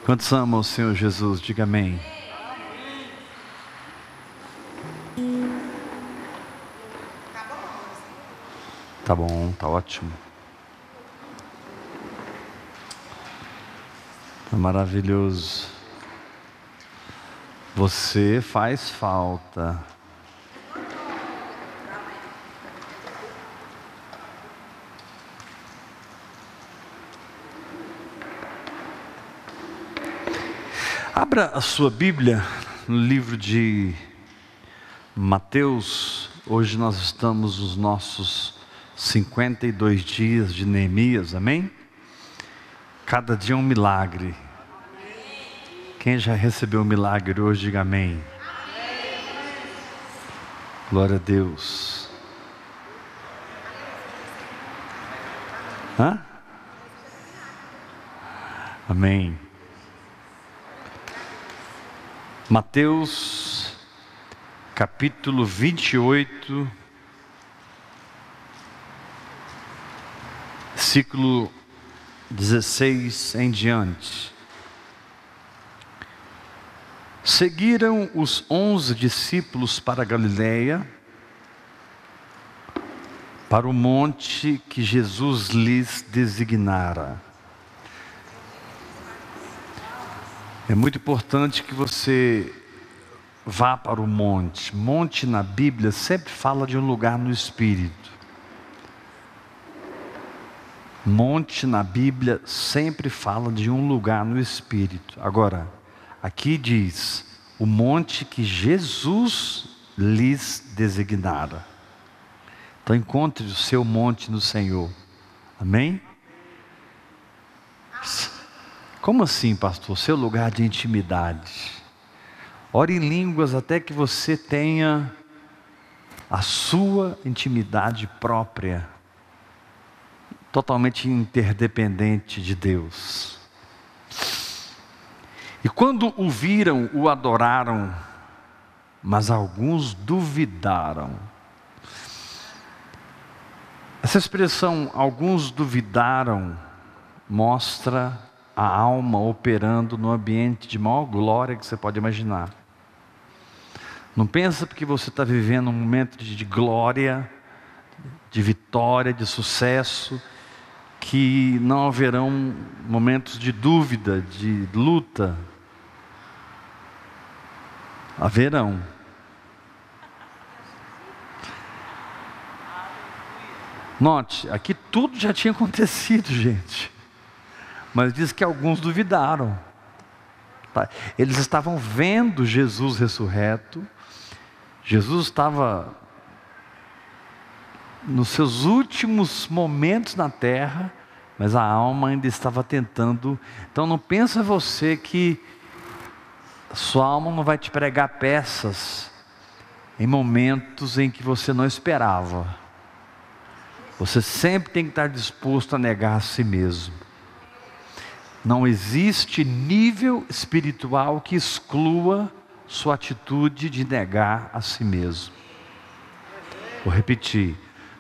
Quantos amam o Senhor Jesus? Diga amém. Tá bom, tá ótimo. Tá maravilhoso. Você faz falta. Abra a sua Bíblia no livro de Mateus. Hoje nós estamos nos nossos 52 dias de Neemias, amém? Cada dia um milagre. Quem já recebeu um milagre hoje, diga amém. Glória a Deus. Hã? Amém. Mateus, capítulo 28, versículo 16 em diante. Seguiram os 11 discípulos para a Galileia, para o monte que Jesus lhes designara. É muito importante que você vá para o monte. Monte na Bíblia sempre fala de um lugar no Espírito. Monte na Bíblia sempre fala de um lugar no Espírito. Agora, aqui diz, o monte que Jesus lhes designara. Então encontre o seu monte no Senhor. Amém? Como assim, pastor? Seu lugar de intimidade. Ore em línguas até que você tenha a sua intimidade própria, totalmente interdependente de Deus. E quando o viram, o adoraram, mas alguns duvidaram. Essa expressão, alguns duvidaram, mostra a alma operando no ambiente de maior glória que você pode imaginar. Não pensa porque você está vivendo um momento de glória, de vitória, de sucesso, que não haverão momentos de dúvida, de luta. Haverão. Note, aqui tudo já tinha acontecido, gente. Mas diz que alguns duvidaram. Eles estavam vendo Jesus ressurreto. Jesus estava nos seus últimos momentos na terra, mas a alma ainda estava tentando. Então não pensa você que a sua alma não vai te pregar peças em momentos em que você não esperava. Você sempre tem que estar disposto a negar a si mesmo. Não existe nível espiritual que exclua sua atitude de negar a si mesmo. Vou repetir.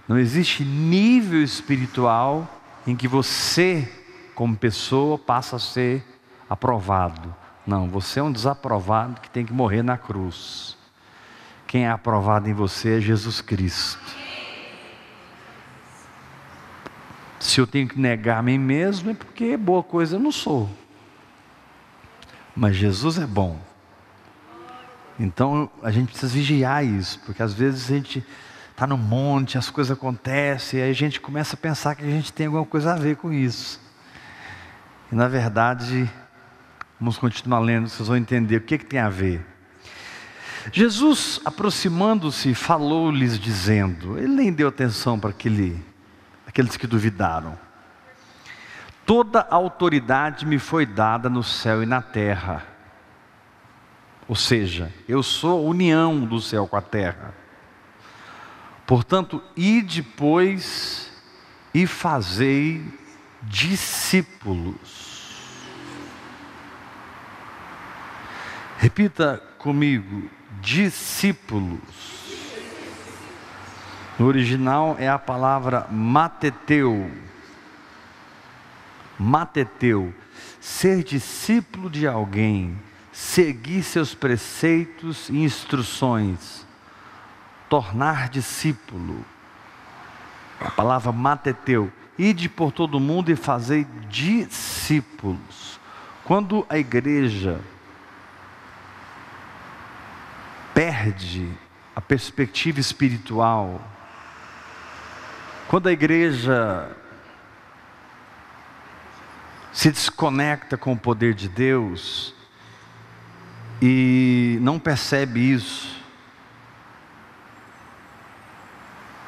Não existe nível espiritual em que você, como pessoa, passa a ser aprovado. Não, você é um desaprovado que tem que morrer na cruz. Quem é aprovado em você é Jesus Cristo. Se eu tenho que negar a mim mesmo, é porque boa coisa eu não sou. Mas Jesus é bom. Então a gente precisa vigiar isso, porque às vezes a gente está no monte, as coisas acontecem, e aí a gente começa a pensar que a gente tem alguma coisa a ver com isso. E na verdade, vamos continuar lendo, vocês vão entender o que tem a ver. Jesus, aproximando-se, falou-lhes dizendo, ele nem deu atenção para aqueles que duvidaram. Toda a autoridade me foi dada no céu e na terra. Ou seja, eu sou a união do céu com a terra. Portanto, ide, pois, e fazei discípulos. Repita comigo, discípulos. No original é a palavra mateteu. Mateteu ser discípulo de alguém, seguir seus preceitos e instruções, tornar discípulo. A palavra mateteu, ide por todo mundo e fazei discípulos. Quando a igreja perde a perspectiva espiritual, quando a igreja se desconecta com o poder de Deus e não percebe isso,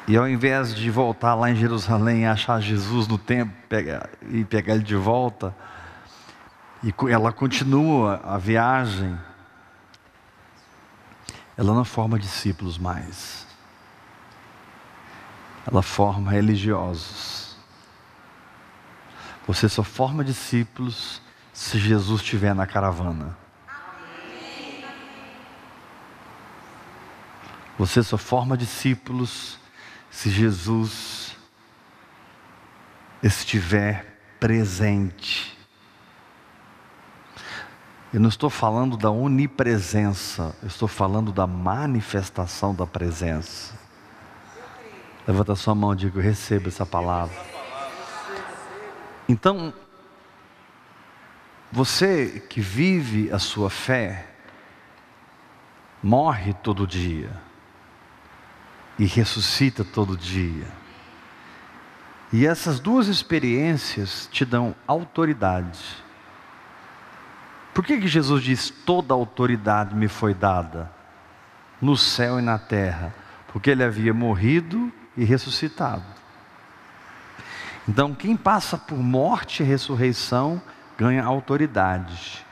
e ao invés de voltar lá em Jerusalém e achar Jesus no templo e pegar ele de volta, e ela continua a viagem, ela não forma discípulos mais, ela forma religiosos. Você só forma discípulos se Jesus estiver na caravana. Você só forma discípulos se Jesus estiver presente. Eu não estou falando da onipresença, eu estou falando da manifestação da presença. Levanta a sua mão e diga: eu recebo essa palavra. Então, você que vive a sua fé, morre todo dia e ressuscita todo dia. E essas duas experiências te dão autoridade. Por que Jesus diz: toda autoridade me foi dada, no céu e na terra? Porque ele havia morrido e ressuscitado. Então quem passa por morte e ressurreição ganha autoridade.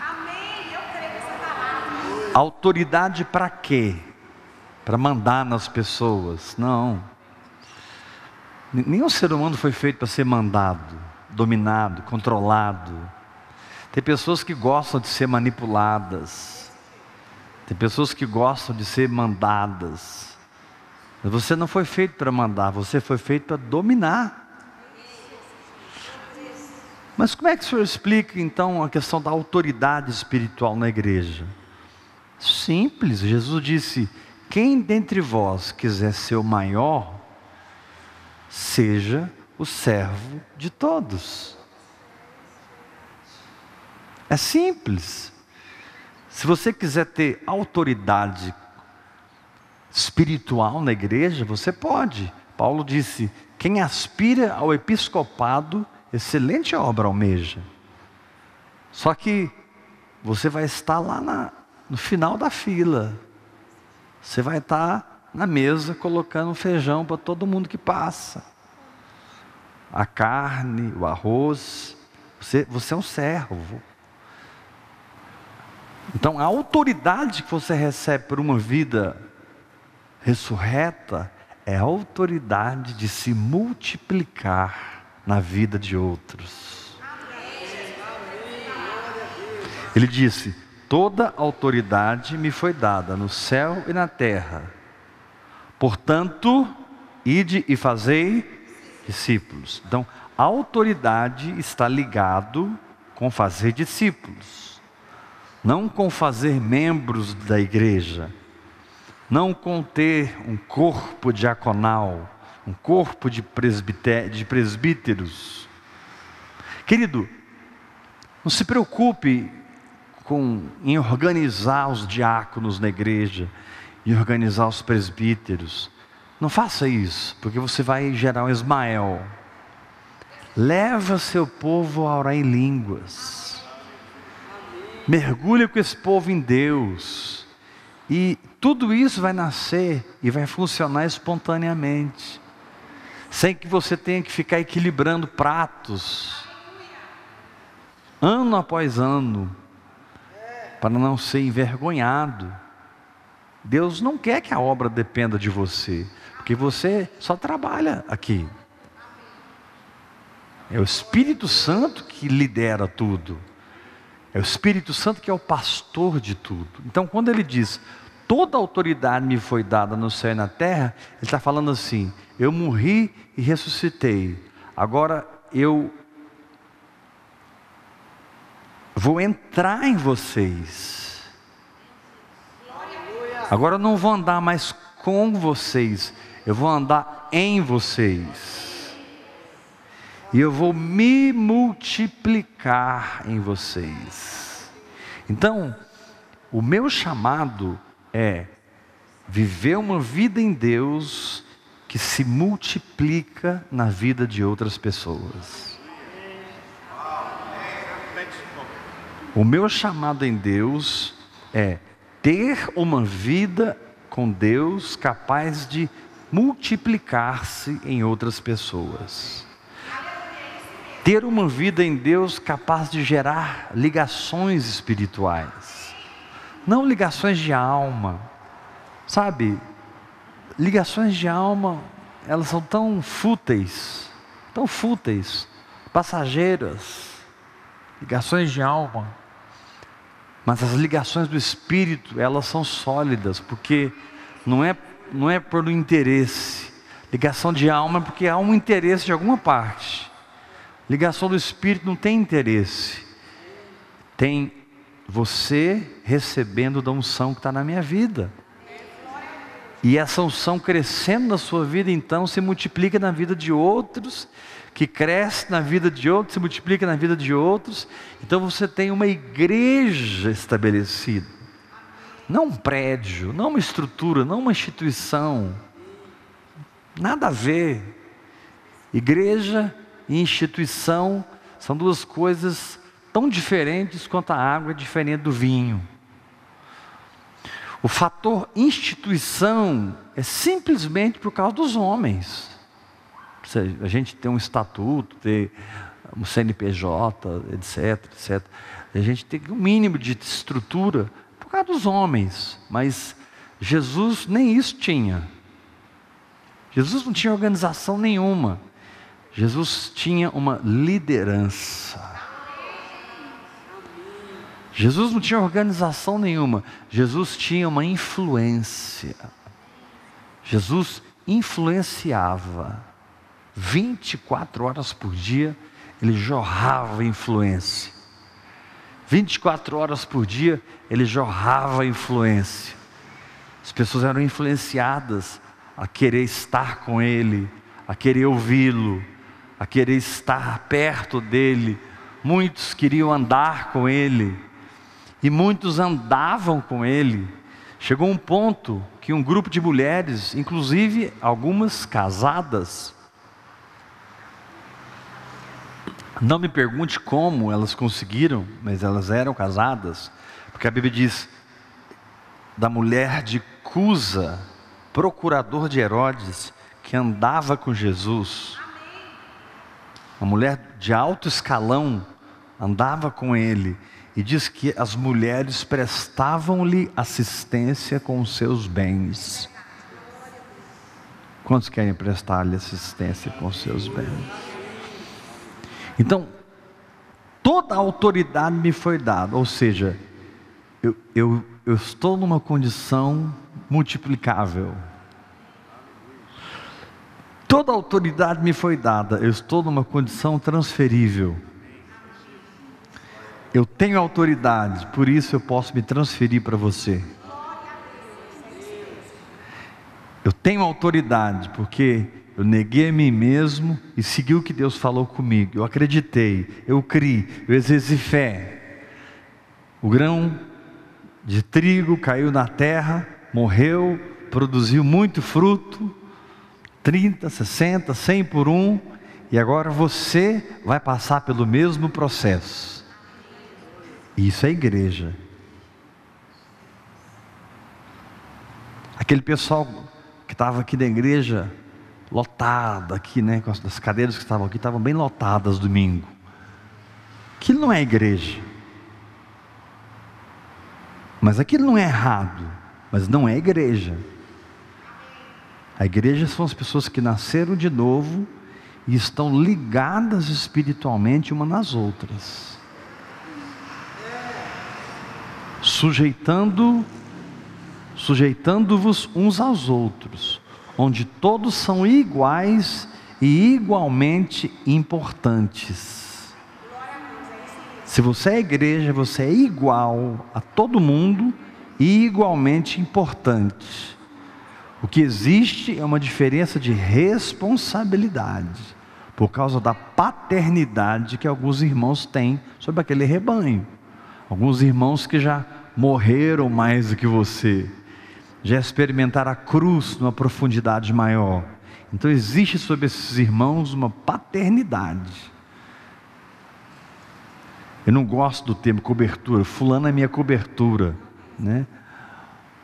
Amém, eu creio nessa palavra. Autoridade para quê? Para mandar nas pessoas? Não. Nenhum ser humano foi feito para ser mandado, dominado, controlado. Tem pessoas que gostam de ser manipuladas. Tem pessoas que gostam de ser mandadas. Mas você não foi feito para mandar, você foi feito para dominar. Mas como é que o senhor explica então a questão da autoridade espiritual na igreja? Simples, Jesus disse: quem dentre vós quiser ser o maior, seja o servo de todos. É simples. Se você quiser ter autoridade espiritual na igreja, você pode. Paulo disse: quem aspira ao episcopado, excelente obra almeja. Só que você vai estar lá no final da fila. Você vai estar na mesa colocando feijão para todo mundo que passa. A carne, o arroz. Você é um servo. Então a autoridade que você recebe por uma vida ressurreta é a autoridade de se multiplicar na vida de outros. Ele disse: toda autoridade me foi dada no céu e na terra. Portanto, ide e fazei discípulos. Então, a autoridade está ligado com fazer discípulos, não com fazer membros da igreja, não com ter um corpo diaconal, um corpo de presbíteros. Querido, não se preocupe em organizar os diáconos na igreja e organizar os presbíteros. Não faça isso, porque você vai gerar um Ismael. Leva seu povo a orar em línguas. Mergulha com esse povo em Deus. E tudo isso vai nascer e vai funcionar espontaneamente, sem que você tenha que ficar equilibrando pratos, ano após ano, para não ser envergonhado. Deus não quer que a obra dependa de você, porque você só trabalha aqui. É o Espírito Santo que lidera tudo. É o Espírito Santo que é o pastor de tudo. Então quando ele diz: toda autoridade me foi dada no céu e na terra, ele está falando assim: eu morri e ressuscitei. Agora eu vou entrar em vocês. Agora eu não vou andar mais com vocês, eu vou andar em vocês. E eu vou me multiplicar em vocês. Então, o meu chamado é viver uma vida em Deus que se multiplica na vida de outras pessoas. O meu chamado em Deus é ter uma vida com Deus capaz de multiplicar-se em outras pessoas. Ter uma vida em Deus capaz de gerar ligações espirituais. Não ligações de alma. Sabe, ligações de alma, elas são tão fúteis, passageiras. Ligações de alma. Mas as ligações do Espírito, elas são sólidas, porque não é por um interesse. Ligação de alma é porque há um interesse de alguma parte. Ligação do Espírito não tem interesse. Tem você recebendo da unção que está na minha vida. E essa unção crescendo na sua vida, então, se multiplica na vida de outros, que cresce na vida de outros, se multiplica na vida de outros. Então você tem uma igreja estabelecida. Não um prédio, não uma estrutura, não uma instituição. Nada a ver. Igreja e instituição são duas coisas tão diferentes quanto a água é diferente do vinho. O fator instituição é simplesmente por causa dos homens. A gente tem um estatuto, tem um CNPJ, etc. A gente tem um mínimo de estrutura por causa dos homens. Mas Jesus nem isso tinha. Jesus não tinha organização nenhuma. Jesus tinha uma liderança. Jesus não tinha organização nenhuma. Jesus tinha uma influência. Jesus influenciava. 24 horas por dia, ele jorrava influência. 24 horas por dia, ele jorrava influência. As pessoas eram influenciadas a querer estar com ele, a querer ouvi-lo, a querer estar perto dele. Muitos queriam andar com ele, e muitos andavam com ele. Chegou um ponto que um grupo de mulheres, inclusive algumas casadas, não me pergunte como elas conseguiram, mas elas eram casadas, porque a Bíblia diz da mulher de Cusa, procurador de Herodes, que andava com Jesus. Uma mulher de alto escalão andava com ele, e diz que as mulheres prestavam-lhe assistência com os seus bens. Quantos querem prestar-lhe assistência com os seus bens? Então, toda a autoridade me foi dada, ou seja, eu estou numa condição multiplicável. Toda a autoridade me foi dada, eu estou numa condição transferível. Eu tenho autoridade, por isso eu posso me transferir para você. Eu tenho autoridade, porque eu neguei a mim mesmo e segui o que Deus falou comigo. Eu acreditei, eu criei, eu exerci fé. O grão de trigo caiu na terra, morreu, produziu muito fruto, 30, 60, 100 por um, e agora você vai passar pelo mesmo processo. Isso é igreja. Aquele pessoal que estava aqui na igreja, lotada aqui, né? As cadeiras que estavam aqui estavam bem lotadas domingo. Aquilo não é igreja. Mas aquilo não é errado, mas não é igreja. A igreja são as pessoas que nasceram de novo e estão ligadas espiritualmente umas nas outras, sujeitando-vos uns aos outros, onde todos são iguais e igualmente importantes. Se você é igreja, você é igual a todo mundo e igualmente importante. O que existe é uma diferença de responsabilidade, por causa da paternidade que alguns irmãos têm sobre aquele rebanho. Alguns irmãos que já morreram mais do que você, já experimentaram a cruz numa profundidade maior. Então existe sobre esses irmãos uma paternidade. Eu não gosto do termo cobertura, fulano é minha cobertura, né?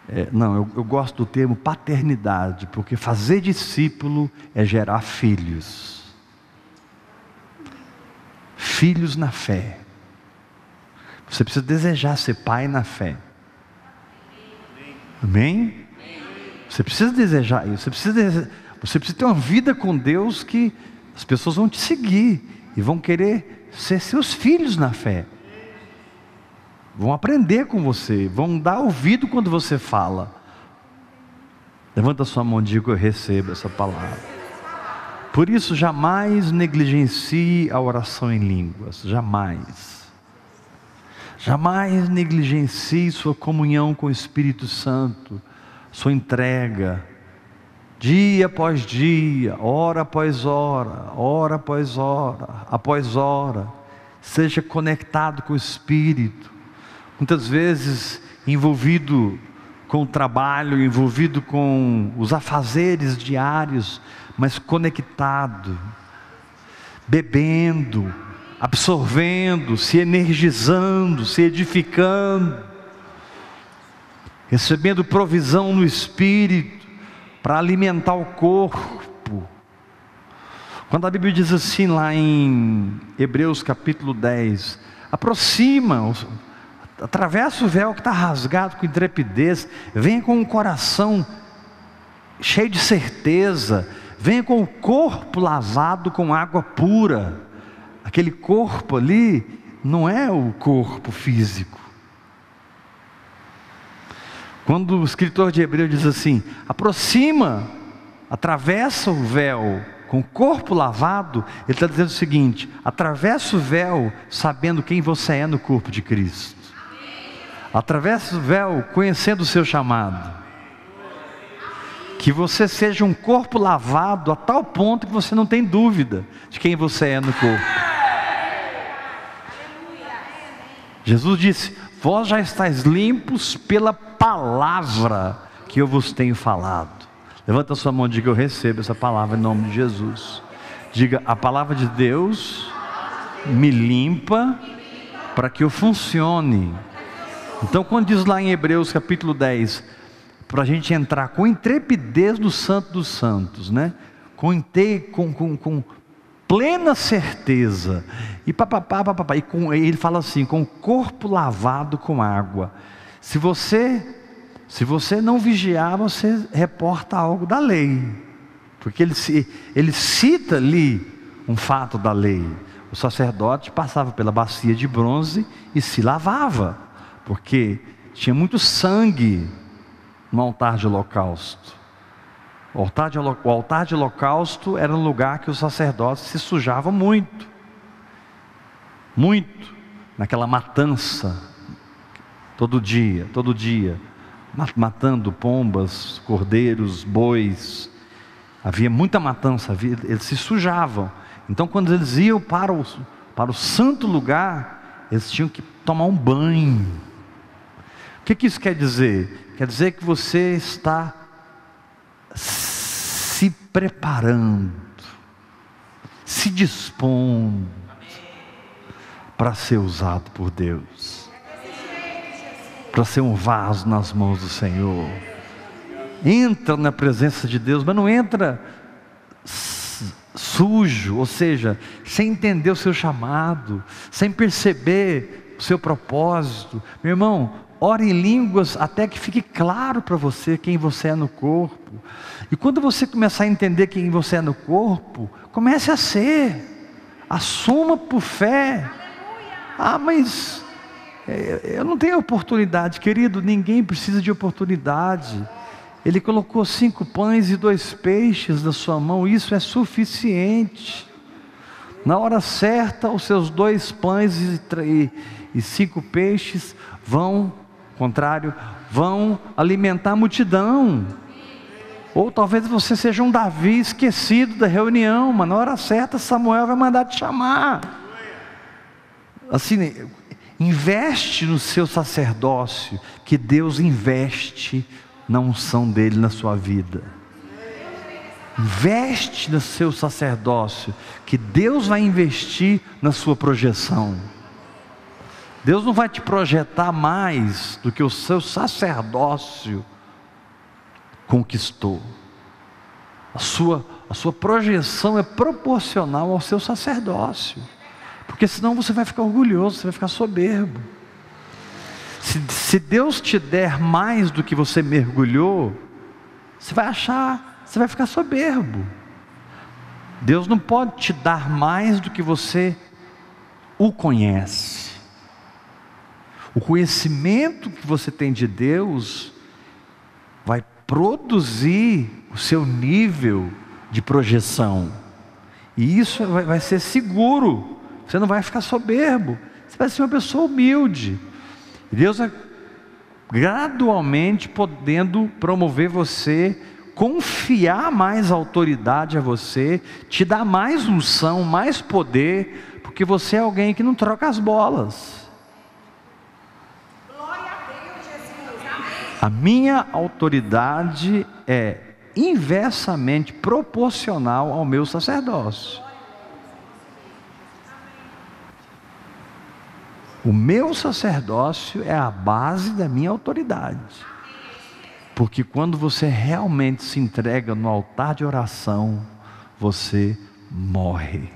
Eu gosto do termo paternidade, porque fazer discípulo é gerar filhos. Filhos na fé. Você precisa desejar ser pai na fé. Amém? Você precisa desejar isso. Você precisa ter uma vida com Deus que as pessoas vão te seguir e vão querer ser seus filhos na fé. Vão aprender com você, vão dar ouvido quando você fala. Levanta a sua mão e diga: eu recebo essa palavra. Por isso, jamais negligencie a oração em línguas. Jamais. Jamais negligencie sua comunhão com o Espírito Santo, sua entrega, dia após dia, hora após hora, hora após hora. Seja conectado com o Espírito. Muitas vezes envolvido com o trabalho, envolvido com os afazeres diários, mas conectado, bebendo, absorvendo, se energizando, se edificando, recebendo provisão no Espírito, para alimentar o corpo. Quando a Bíblia diz assim lá em Hebreus capítulo 10, atravessa o véu que está rasgado com intrepidez, venha com um coração cheio de certeza, venha com o corpo lavado com água pura. Aquele corpo ali não é o corpo físico. Quando o escritor de Hebreus diz assim: atravessa o véu com o corpo lavado, ele está dizendo o seguinte: atravessa o véu sabendo quem você é no corpo de Cristo. Atravessa o véu conhecendo o seu chamado. Que você seja um corpo lavado a tal ponto que você não tem dúvida de quem você é no corpo. Jesus disse: vós já estáis limpos pela palavra que eu vos tenho falado. Levanta a sua mão e diga: eu recebo essa palavra em nome de Jesus. Diga: a palavra de Deus me limpa para que eu funcione. Então, quando diz lá em Hebreus capítulo 10, para a gente entrar com intrepidez no Santo dos Santos, né? Com plena certeza, e ele fala assim: com o corpo lavado com água. Se você não vigiar, você reporta algo da lei, porque ele cita ali um fato da lei. O sacerdote passava pela bacia de bronze e se lavava, porque tinha muito sangue no altar de holocausto. O altar de holocausto era um lugar que os sacerdotes se sujavam muito, naquela matança, todo dia, matando pombas, cordeiros, bois. Havia muita matança, eles se sujavam. Então, quando eles iam para o santo lugar, eles tinham que tomar um banho. O que isso quer dizer? Quer dizer que você está se preparando, se dispondo para ser usado por Deus, para ser um vaso nas mãos do Senhor. Entra na presença de Deus, mas não entra sujo, ou seja, sem entender o seu chamado, sem perceber o seu propósito. Meu irmão, ore em línguas até que fique claro para você quem você é no corpo. E quando você começar a entender quem você é no corpo, comece a ser, assuma por fé. Mas eu não tenho oportunidade. Querido, ninguém precisa de oportunidade. Ele colocou 5 pães e 2 peixes na sua mão, isso é suficiente. Na hora certa, os seus 2 pães e 5 peixes vão, contrário, vão alimentar a multidão. Ou talvez você seja um Davi esquecido da reunião, mas na hora certa Samuel vai mandar te chamar. Assim, investe no seu sacerdócio, que Deus investe na unção dele na sua vida. Investe no seu sacerdócio, que Deus vai investir na sua projeção. Deus não vai te projetar mais do que o seu sacerdócio conquistou. A sua projeção é proporcional ao seu sacerdócio, porque senão você vai ficar orgulhoso, você vai ficar soberbo. Se Deus te der mais do que você mergulhou, você vai ficar soberbo. Deus não pode te dar mais do que você o conhece. O conhecimento que você tem de Deus vai produzir o seu nível de projeção, e isso vai ser seguro. Você não vai ficar soberbo, você vai ser uma pessoa humilde. E Deus vai gradualmente podendo promover você, confiar mais autoridade a você, te dar mais unção, mais poder, porque você é alguém que não troca as bolas. A minha autoridade é inversamente proporcional ao meu sacerdócio. O meu sacerdócio é a base da minha autoridade. Porque quando você realmente se entrega no altar de oração, você morre.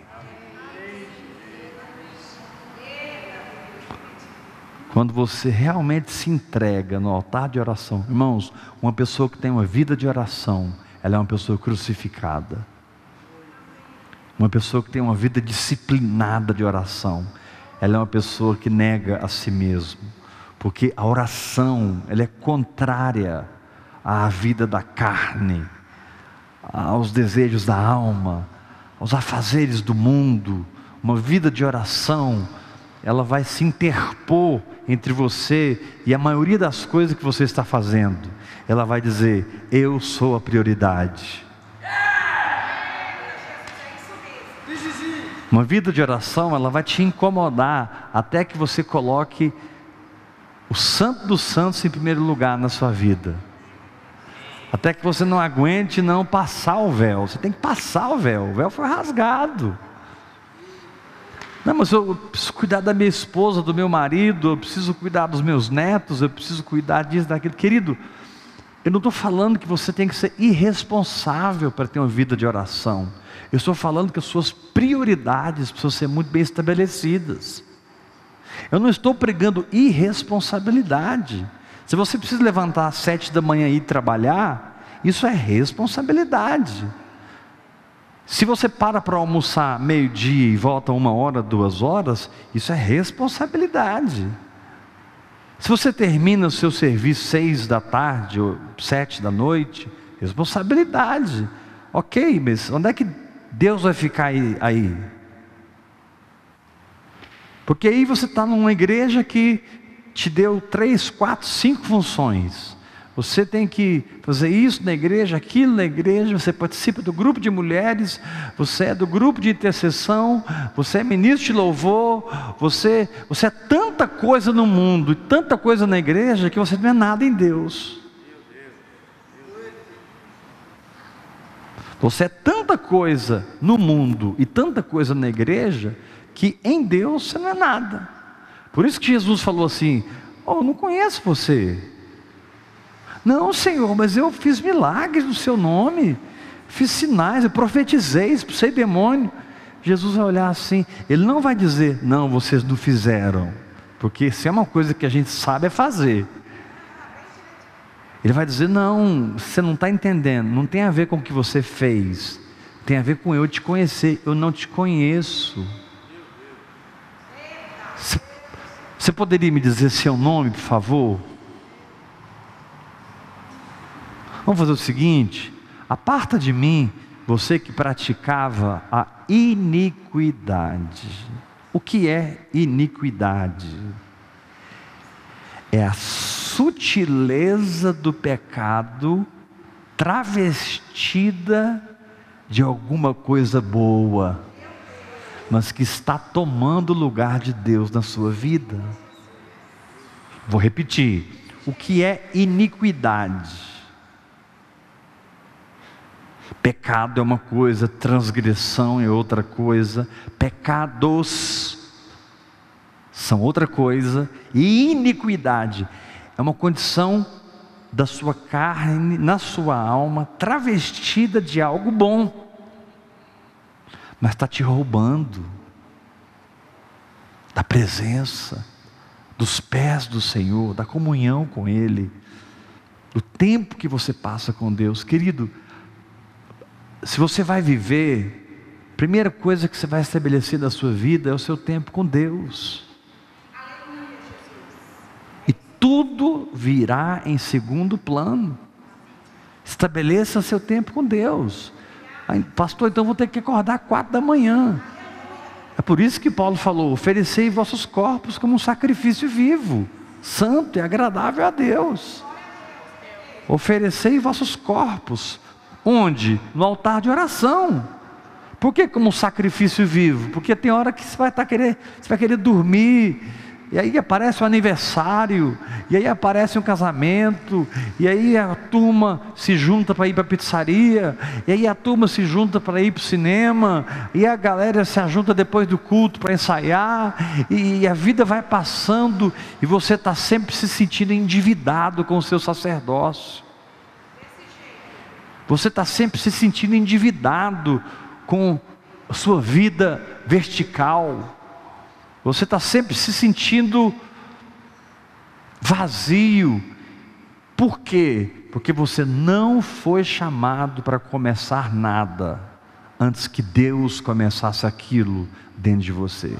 Quando você realmente se entrega no altar de oração, irmãos, uma pessoa que tem uma vida de oração, ela é uma pessoa crucificada. Uma pessoa que tem uma vida disciplinada de oração, ela é uma pessoa que nega a si mesmo, porque a oração, ela é contrária à vida da carne, aos desejos da alma, aos afazeres do mundo. Uma vida de oração, ela vai se interpor entre você e a maioria das coisas que você está fazendo. Ela vai dizer: eu sou a prioridade. Uma vida de oração, ela vai te incomodar até que você coloque o Santo dos Santos em primeiro lugar na sua vida. Até que você não aguente não passar o véu. Você tem que passar o véu foi rasgado. Não, mas eu preciso cuidar da minha esposa, do meu marido, eu preciso cuidar dos meus netos, eu preciso cuidar disso, daquilo. Querido, eu não estou falando que você tem que ser irresponsável para ter uma vida de oração. Eu estou falando que as suas prioridades precisam ser muito bem estabelecidas. Eu não estou pregando irresponsabilidade. Se você precisa levantar às 7 da manhã e ir trabalhar, isso é responsabilidade. Se você para almoçar meio-dia e volta 1 hora, 2 horas, isso é responsabilidade. Se você termina o seu serviço 6 da tarde ou 7 da noite, responsabilidade. Ok, mas onde é que Deus vai ficar aí? Porque aí você está numa igreja que te deu 3, 4, 5 funções. Você tem que fazer isso na igreja, aquilo na igreja. Você participa do grupo de mulheres, você é do grupo de intercessão, você é ministro de louvor, você é tanta coisa no mundo e tanta coisa na igreja que você não é nada em Deus. Você é tanta coisa no mundo e tanta coisa na igreja que em Deus você não é nada. Por isso que Jesus falou assim: eu não conheço você. Não, Senhor, mas eu fiz milagres no seu nome, fiz sinais, eu profetizei, expulsei demônio. Jesus vai olhar assim, Ele não vai dizer: não, vocês não fizeram, porque se é uma coisa que a gente sabe é fazer. Ele vai dizer: não, você não está entendendo, não tem a ver com o que você fez, tem a ver com eu te conhecer. Eu não te conheço. Você poderia me dizer seu nome, por favor? Vamos fazer o seguinte: aparta de mim você que praticava a iniquidade. O que é iniquidade? É a sutileza do pecado travestida de alguma coisa boa, mas que está tomando o lugar de Deus na sua vida. Vou repetir: o que é iniquidade? Pecado é uma coisa, transgressão é outra coisa, pecados são outra coisa, e iniquidade é uma condição da sua carne, na sua alma, travestida de algo bom, mas está te roubando da presença, dos pés do Senhor, da comunhão com Ele, do tempo que você passa com Deus. Querido, se você vai viver, a primeira coisa que você vai estabelecer da sua vida é o seu tempo com Deus. E tudo virá em segundo plano. Estabeleça seu tempo com Deus. Pastor, então vou ter que acordar 4 da manhã. É por isso que Paulo falou: oferecei vossos corpos como um sacrifício vivo, santo e agradável a Deus. Oferecei vossos corpos. Onde? No altar de oração. Por que como sacrifício vivo? Porque tem hora que você vai querer dormir, e aí aparece um aniversário, e aí aparece um casamento, e aí a turma se junta para ir para a pizzaria, e aí a turma se junta para ir para o cinema, e a galera se ajunta depois do culto para ensaiar, e a vida vai passando, e você está sempre se sentindo endividado com o seu sacerdócio. Você está sempre se sentindo endividado com a sua vida vertical. Você está sempre se sentindo vazio. Por quê? Porque você não foi chamado para começar nada antes que Deus começasse aquilo dentro de você.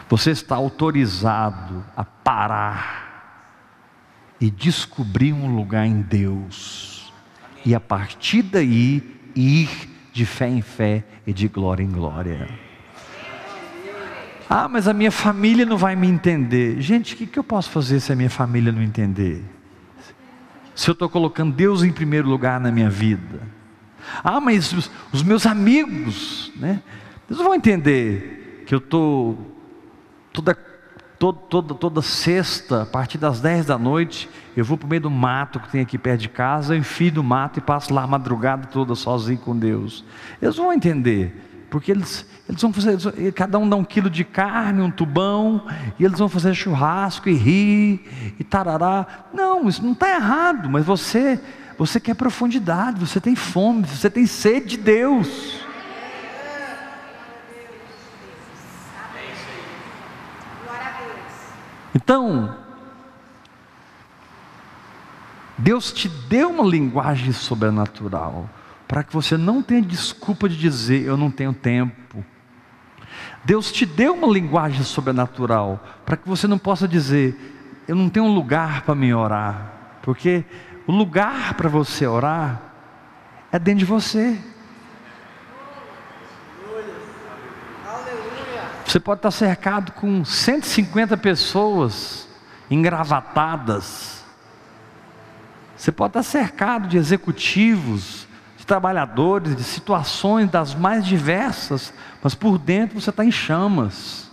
Você está autorizado a parar e descobrir um lugar em Deus, e a partir daí ir de fé em fé e de glória em glória. Ah, mas a minha família não vai me entender. Gente, o que eu posso fazer se a minha família não entender? Se eu estou colocando Deus em primeiro lugar na minha vida. Ah, mas os meus amigos, né? Eles não vão entender que eu estou toda sexta, a partir das 10 da noite, eu vou para o meio do mato que tem aqui perto de casa, eu enfio do mato e passo lá a madrugada toda sozinho com Deus. Eles vão entender, porque eles vão fazer, cada um dá 1 quilo de carne, um tubão, e eles vão fazer churrasco e rir, e tarará. Não, isso não está errado, mas você quer profundidade, você tem fome, você tem sede de Deus. Então, Deus te deu uma linguagem sobrenatural, para que você não tenha desculpa de dizer: eu não tenho tempo. Deus te deu uma linguagem sobrenatural, para que você não possa dizer: eu não tenho um lugar para me orar, porque o lugar para você orar é dentro de você. Você pode estar cercado com 150 pessoas engravatadas. Você pode estar cercado de executivos, de trabalhadores, de situações das mais diversas, mas por dentro você está em chamas,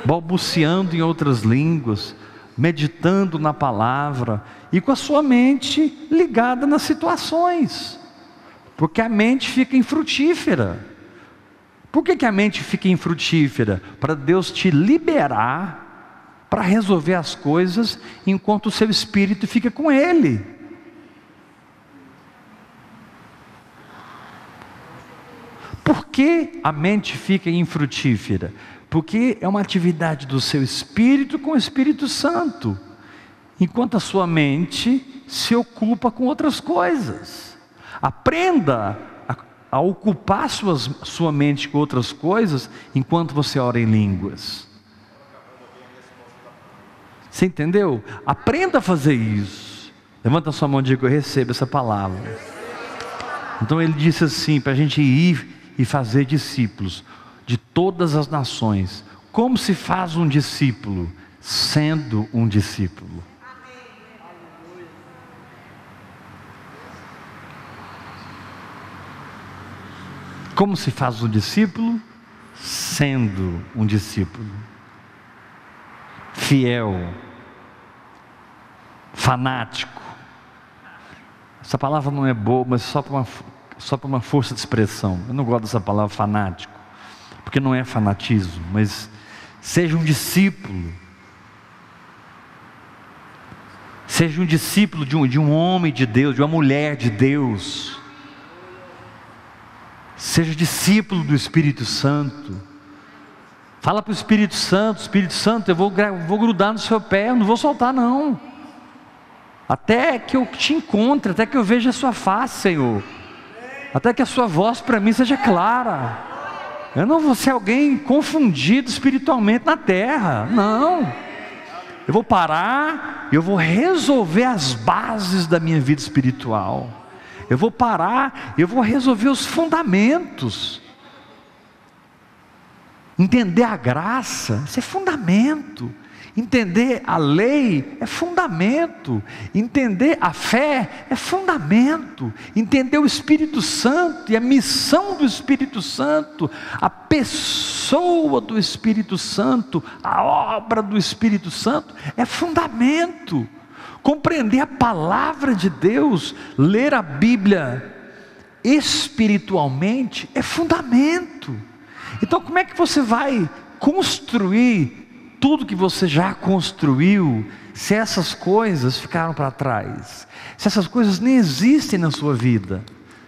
balbuciando em outras línguas, meditando na palavra, e com a sua mente ligada nas situações, porque a mente fica infrutífera. Por que a mente fica infrutífera? Para Deus te liberar para resolver as coisas, enquanto o seu espírito fica com Ele. Por que a mente fica infrutífera? Porque é uma atividade do seu espírito com o Espírito Santo, enquanto a sua mente se ocupa com outras coisas. Aprenda a ocupar sua mente com outras coisas, enquanto você ora em línguas. Você entendeu? Aprenda a fazer isso. Levanta a sua mão e diga: eu recebo essa palavra. Então ele disse assim, para a gente ir e fazer discípulos de todas as nações. Como se faz um discípulo? Sendo um discípulo. Como se faz um discípulo? Sendo um discípulo. Fiel. Fanático. Essa palavra não é boa, mas só para uma força de expressão. Eu não gosto dessa palavra fanático, porque não é fanatismo, mas seja um discípulo. Seja um discípulo de um homem de Deus, de uma mulher de Deus. Seja discípulo do Espírito Santo. Fala para o Espírito Santo, eu vou grudar no seu pé, eu não vou soltar não. Até que eu te encontre, até que eu veja a sua face, Senhor. Até que a sua voz para mim seja clara. Eu não vou ser alguém confundido espiritualmente na terra, não. Eu vou parar, eu vou resolver as bases da minha vida espiritual. Eu vou parar, eu vou resolver os fundamentos. Entender a graça, isso é fundamento. Entender a lei é fundamento. Entender a fé é fundamento. Entender o Espírito Santo e a missão do Espírito Santo, a pessoa do Espírito Santo, a obra do Espírito Santo é fundamento. Compreender a palavra de Deus, ler a Bíblia espiritualmente é fundamento. Então como é que você vai construir tudo que você já construiu, se essas coisas ficaram para trás? Se essas coisas nem existem na sua vida?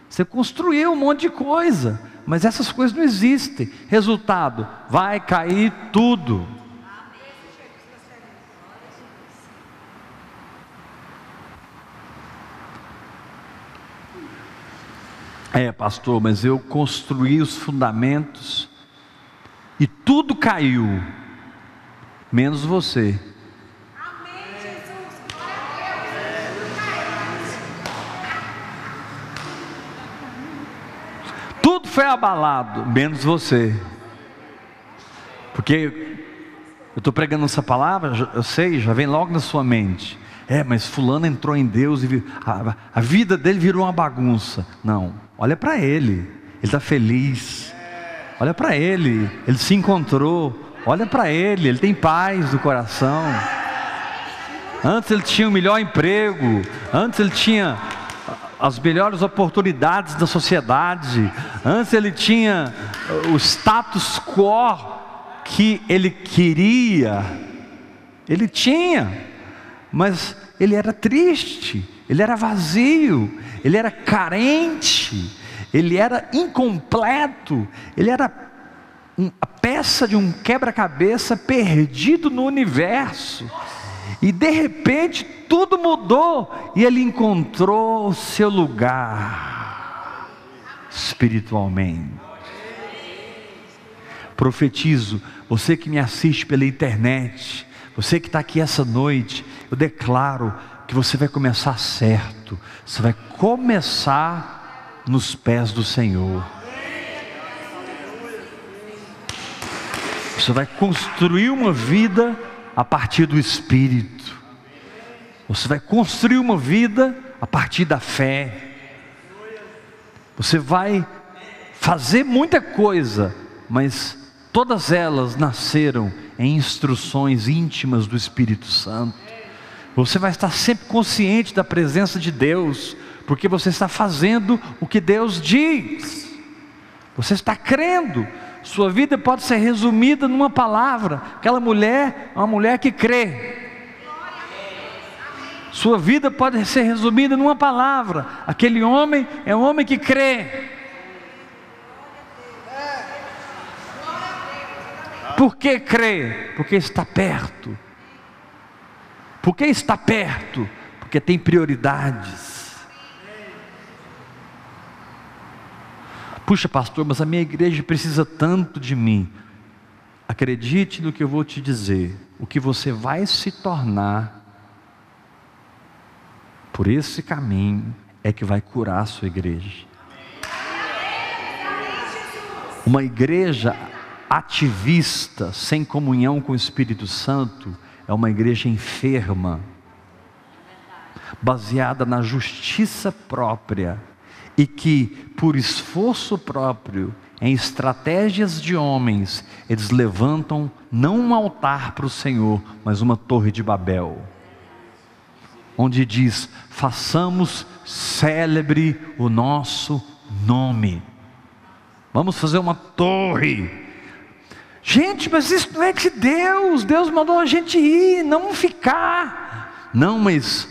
Você construiu um monte de coisa, mas essas coisas não existem. Resultado, vai cair tudo. Pastor, mas eu construí os fundamentos e tudo caiu, menos você. Amém, Jesus. Glória a Deus. Tudo foi abalado, menos você. Porque eu estou pregando essa palavra, eu sei, já vem logo na sua mente. Mas fulano entrou em Deus e a vida dele virou uma bagunça. Não, olha para ele, ele está feliz. Olha para ele se encontrou. Olha para ele tem paz no coração. Antes ele tinha o melhor emprego, antes ele tinha as melhores oportunidades da sociedade, antes ele tinha o status quo que ele queria, ele tinha. Mas ele era triste, ele era vazio, ele era carente, ele era incompleto, ele era a peça de um quebra-cabeça perdido no universo. E de repente tudo mudou e ele encontrou o seu lugar espiritualmente. Profetizo, você que me assiste pela internet, você que está aqui essa noite, eu declaro que você vai começar certo. Você vai começar nos pés do Senhor. Você vai construir uma vida a partir do Espírito. Você vai construir uma vida a partir da fé. Você vai fazer muita coisa, mas todas elas nasceram em instruções íntimas do Espírito Santo. Você vai estar sempre consciente da presença de Deus, porque você está fazendo o que Deus diz. Você está crendo. Sua vida pode ser resumida numa palavra. Aquela mulher é uma mulher que crê. Sua vida pode ser resumida numa palavra. Aquele homem é um homem que crê. Por que crê? Porque está perto. Por que está perto? Porque tem prioridades. Puxa, pastor, mas a minha igreja precisa tanto de mim. Acredite no que eu vou te dizer. O que você vai se tornar por esse caminho é que vai curar a sua igreja. Uma igreja ativista, sem comunhão com o Espírito Santo, é uma igreja enferma, baseada na justiça própria, e que, por esforço próprio, em estratégias de homens, eles levantam não um altar para o Senhor, mas uma torre de Babel, onde diz: façamos célebre o nosso nome. Vamos fazer uma torre. Gente, mas isso não é de Deus. Deus mandou a gente ir, não ficar. Não, mas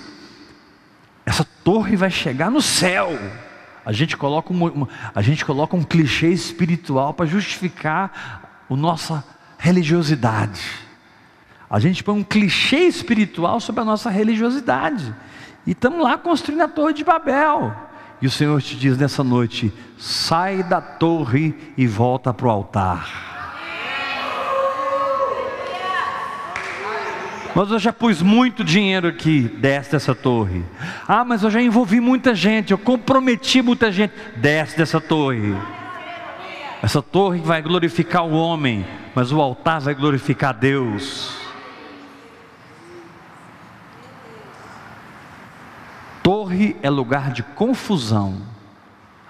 essa torre vai chegar no céu. A gente coloca um clichê espiritual para justificar a nossa religiosidade. A gente põe um clichê espiritual sobre a nossa religiosidade. E estamos lá construindo a torre de Babel. E o Senhor te diz nessa noite: sai da torre e volta para o altar. Mas eu já pus muito dinheiro aqui, desce dessa torre. Ah, mas eu já envolvi muita gente, eu comprometi muita gente, desce dessa torre. Essa torre vai glorificar o homem, mas o altar vai glorificar Deus. Torre é lugar de confusão,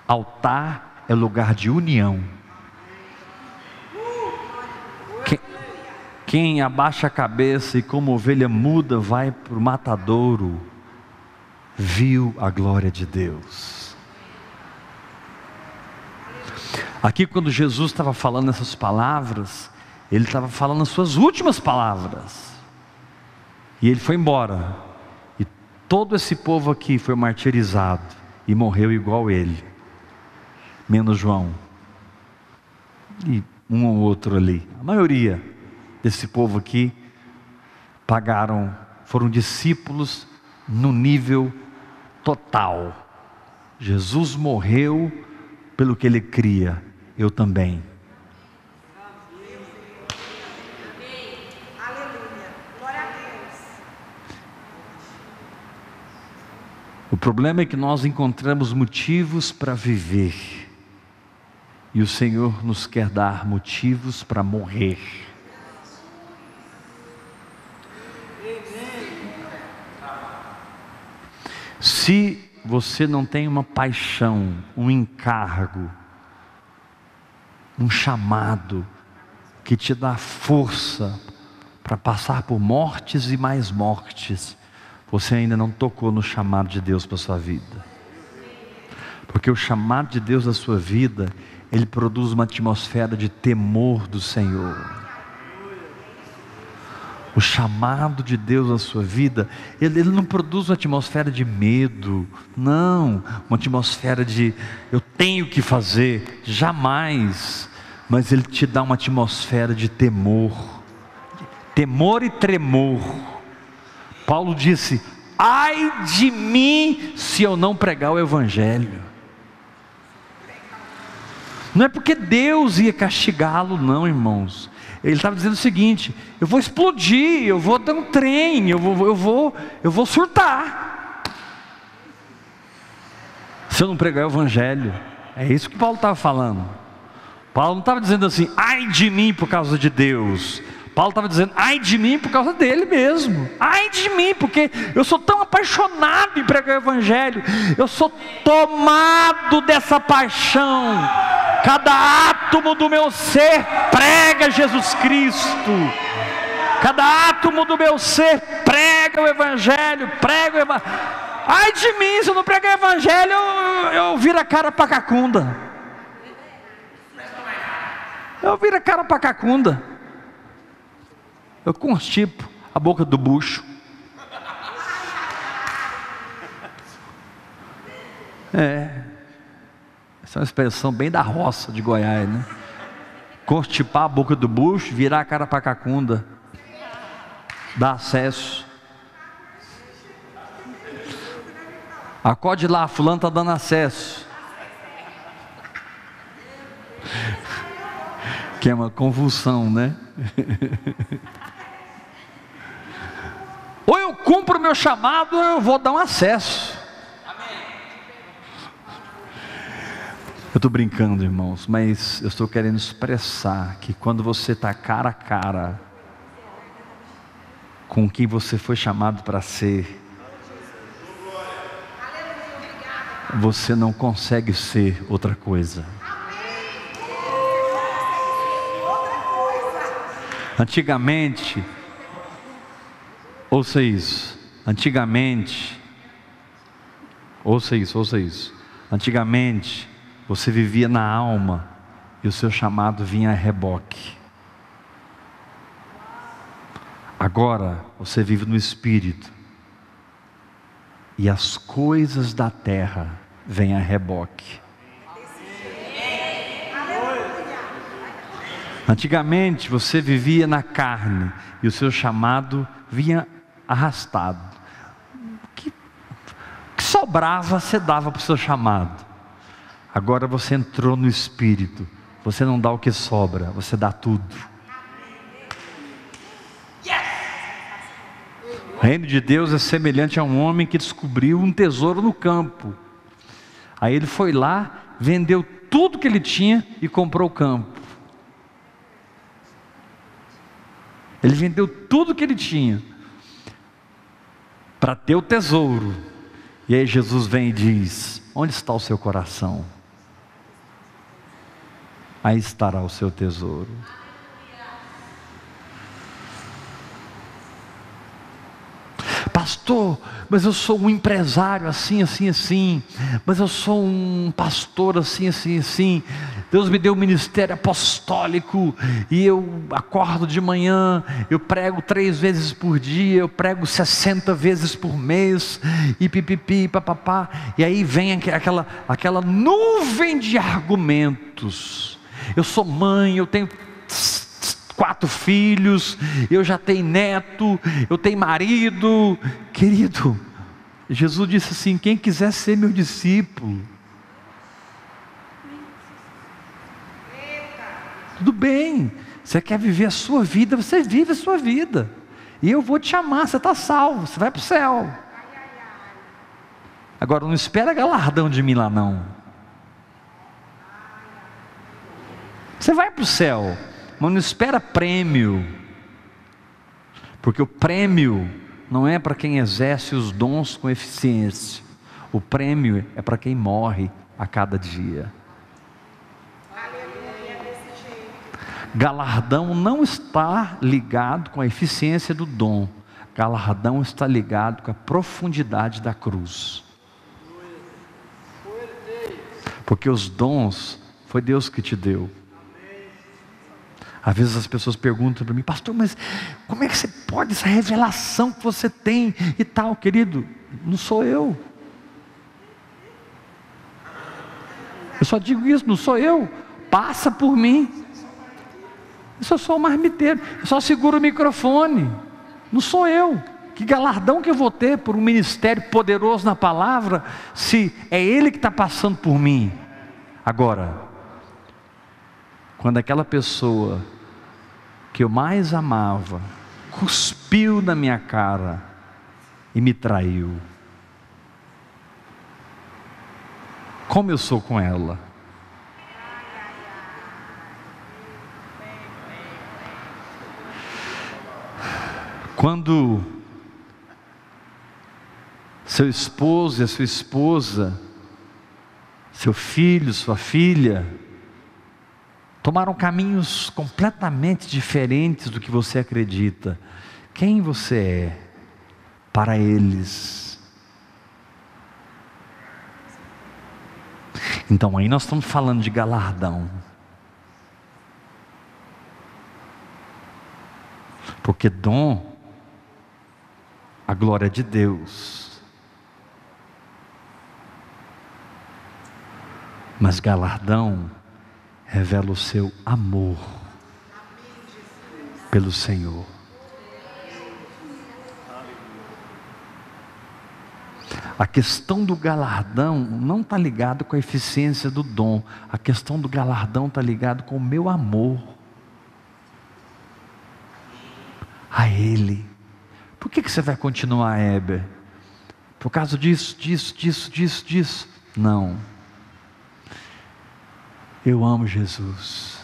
altar é lugar de união. Quem abaixa a cabeça e como ovelha muda vai para o matadouro, viu a glória de Deus. Aqui, quando Jesus estava falando essas palavras, Ele estava falando as suas últimas palavras, e Ele foi embora, e todo esse povo aqui foi martirizado, e morreu igual Ele, menos João, e um ou outro ali. A maioria desse povo aqui foram discípulos no nível total. Jesus morreu pelo que Ele cria, eu também. Aleluia. Glória a Deus. O problema é que nós encontramos motivos para viver, e o Senhor nos quer dar motivos para morrer. Se você não tem uma paixão, um encargo, um chamado que te dá força para passar por mortes e mais mortes, você ainda não tocou no chamado de Deus para a sua vida. Porque o chamado de Deus da sua vida, ele produz uma atmosfera de temor do Senhor. O chamado de Deus na sua vida, ele não produz uma atmosfera de medo, não, uma atmosfera de eu tenho que fazer, jamais, mas Ele te dá uma atmosfera de temor e tremor. Paulo disse: ai de mim se eu não pregar o Evangelho. Não é porque Deus ia castigá-lo, não, irmãos. Ele estava dizendo o seguinte: eu vou explodir, eu vou dar um trem, eu vou surtar, se eu não pregar o Evangelho. É isso que Paulo estava falando. Paulo não estava dizendo assim, ai de mim por causa de Deus. Paulo estava dizendo, ai de mim por causa dele mesmo. Ai de mim, porque eu sou tão apaixonado em pregar o Evangelho, eu sou tomado dessa paixão. Cada átomo do meu ser prega Jesus Cristo. Cada átomo do meu ser prega o Evangelho, Ai de mim, se eu não pregar o Evangelho, eu viro a cara para cacunda. Eu viro a cara para cacunda. Eu constipo a boca do bucho. Essa é uma expressão bem da roça de Goiás, né? Constipar a boca do bucho, virar a cara para cacunda, dá acesso. Acorde lá, fulano está dando acesso. Que é uma convulsão, né? Ou eu cumpro o meu chamado, ou eu vou dar um acesso. Eu estou brincando, irmãos, mas eu estou querendo expressar que quando você está cara a cara com quem você foi chamado para ser, você não consegue ser outra coisa. Antigamente, ouça isso, antigamente, você vivia na alma e o seu chamado vinha a reboque. Agora você vive no espírito e as coisas da terra vêm a reboque. Antigamente você vivia na carne e o seu chamado vinha arrastado. O que sobrava você dava para o seu chamado. Agora você entrou no espírito. Você não dá o que sobra, você dá tudo. O reino de Deus é semelhante a um homem que descobriu um tesouro no campo. Aí ele foi lá, vendeu tudo que ele tinha e comprou o campo. Ele vendeu tudo que ele tinha para ter o tesouro. E aí Jesus vem e diz: onde está o seu coração? Aí estará o seu tesouro. Pastor, mas eu sou um empresário assim, mas eu sou um pastor assim. Deus me deu um ministério apostólico, e eu acordo de manhã, eu prego 3 vezes por dia, eu prego 60 vezes por mês, e pipipi, papapá, e aí vem aquela nuvem de argumentos. Eu sou mãe, eu tenho 4 filhos, eu já tenho neto, eu tenho marido. Querido, Jesus disse assim: quem quiser ser meu discípulo, tudo bem, você quer viver a sua vida, você vive a sua vida, e eu vou te chamar, você está salvo, você vai para o céu. Agora não espera galardão de mim lá não. Você vai para o céu, mas não espera prêmio, porque o prêmio não é para quem exerce os dons com eficiência, o prêmio é para quem morre a cada dia. Galardão não está ligado com a eficiência do dom, galardão está ligado com a profundidade da cruz, porque os dons foi Deus que te deu. Às vezes as pessoas perguntam para mim: pastor, mas como é que você pode, essa revelação que você tem e tal? Querido, não sou eu. Eu só digo isso, não sou eu. Passa por mim. Eu só sou um marmiteiro, eu só seguro o microfone. Não sou eu. Que galardão que eu vou ter por um ministério poderoso na palavra, se é Ele que está passando por mim? Agora, quando aquela pessoa que eu mais amava cuspiu na minha cara e me traiu, como eu sou com ela? Quando seu esposo e a sua esposa, seu filho, sua filha, tomaram caminhos completamente diferentes do que você acredita, quem você é para eles? Então aí nós estamos falando de galardão, porque dom, a glória de Deus, mas galardão revela o seu amor pelo Senhor. A questão do galardão não está ligado com a eficiência do dom. A questão do galardão está ligado com o meu amor a Ele. Por que você vai continuar, Heber? Por causa disso. Não. Eu amo Jesus.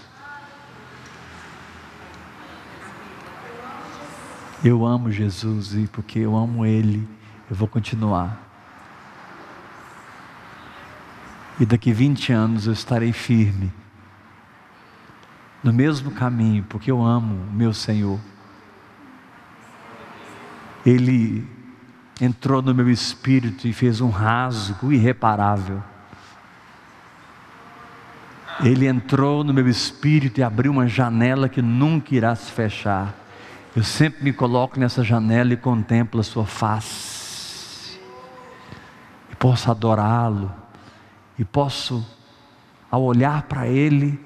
Eu amo Jesus e porque eu amo Ele, eu vou continuar. E daqui 20 anos eu estarei firme, no mesmo caminho, porque eu amo o meu Senhor. Ele entrou no meu espírito e fez um rasgo irreparável. Ele entrou no meu espírito e abriu uma janela que nunca irá se fechar. Eu sempre me coloco nessa janela e contemplo a sua face. E posso adorá-lo. E posso, ao olhar para Ele,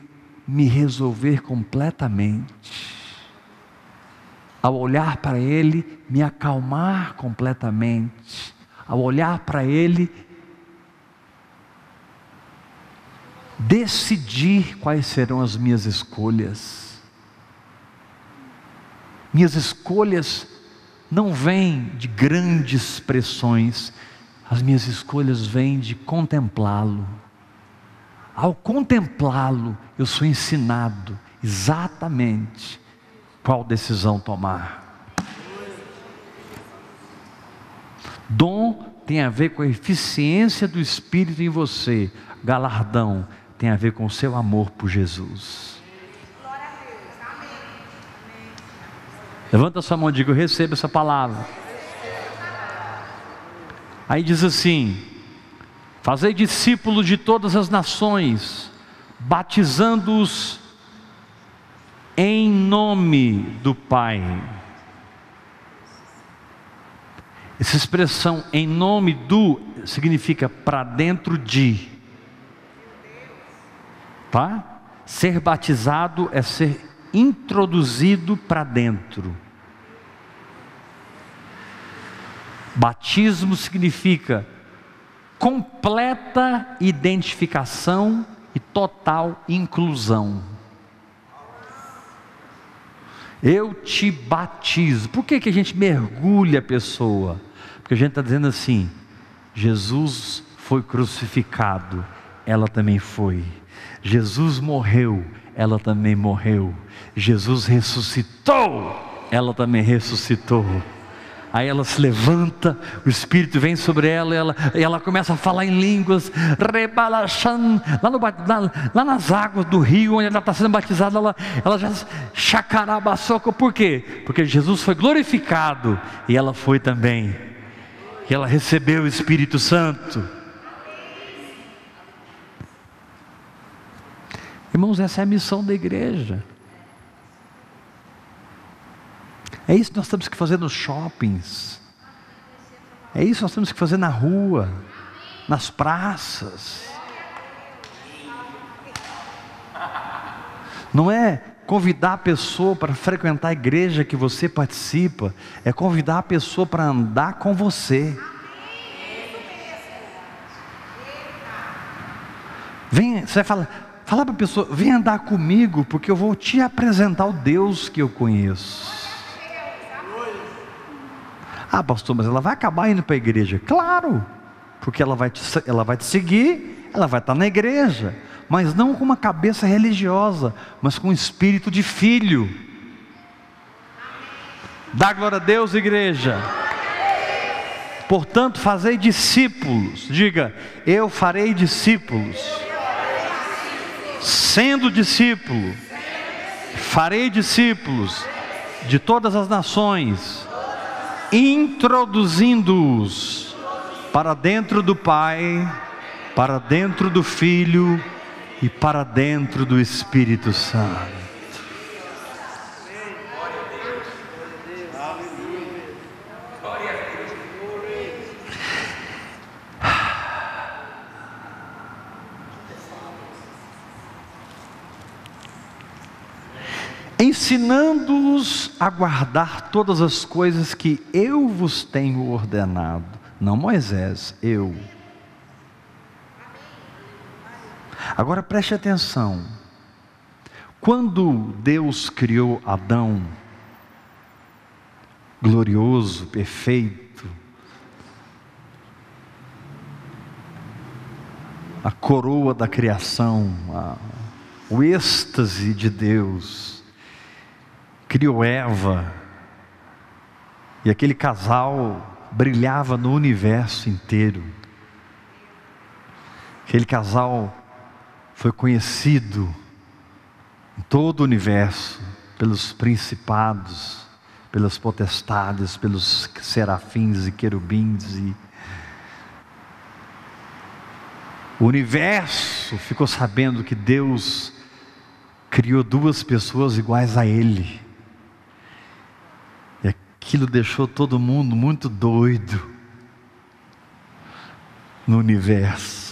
me resolver completamente. Ao olhar para Ele, me acalmar completamente. Ao olhar para Ele, decidir quais serão as minhas escolhas. Minhas escolhas não vêm de grandes pressões, as minhas escolhas vêm de contemplá-lo. Ao contemplá-lo, eu sou ensinado exatamente qual decisão tomar. Dom tem a ver com a eficiência do Espírito em você. Galardão tem a ver com o seu amor por Jesus. Levanta a sua mão e diga: eu recebo essa palavra. Aí diz assim: fazei discípulos de todas as nações, batizando-os em nome do Pai. Essa expressão em nome do significa para dentro de, tá? Ser batizado é ser introduzido para dentro. Batismo significa completa identificação e total inclusão. Eu te batizo. Por que a gente mergulha a pessoa? Porque a gente está dizendo assim: Jesus foi crucificado, ela também foi. Jesus morreu, ela também morreu. Jesus ressuscitou, ela também ressuscitou. Aí ela se levanta, o Espírito vem sobre ela, e ela começa a falar em línguas, lá nas águas do rio, onde ela está sendo batizada, ela já chacarabaçoca. Por quê? Porque Jesus foi glorificado, e ela foi também, e ela recebeu o Espírito Santo. Irmãos, essa é a missão da igreja. É isso que nós temos que fazer nos shoppings. É isso que nós temos que fazer na rua, nas praças. Não é convidar a pessoa para frequentar a igreja que você participa, é convidar a pessoa para andar com você. Vem, você vai falar para a pessoa: vem andar comigo, porque eu vou te apresentar o Deus que eu conheço. Ah, pastor, mas ela vai acabar indo para a igreja. Claro, porque ela vai te seguir, ela vai estar na igreja, mas não com uma cabeça religiosa, mas com um espírito de filho. Dá glória a Deus, igreja. Portanto, fazei discípulos. Diga: eu farei discípulos. Sendo discípulo, farei discípulos de todas as nações, introduzindo-os para dentro do Pai, para dentro do Filho e para dentro do Espírito Santo. Ensinando-os a guardar todas as coisas que eu vos tenho ordenado. Não Moisés, eu. Agora preste atenção. Quando Deus criou Adão, glorioso, perfeito, a coroa da criação, o êxtase de Deus, criou Eva, e aquele casal brilhava no universo inteiro. Aquele casal foi conhecido em todo o universo, pelos principados, pelas potestades, pelos serafins e querubins, e o universo ficou sabendo que Deus criou duas pessoas iguais a Ele, e aquilo deixou todo mundo muito doido no universo.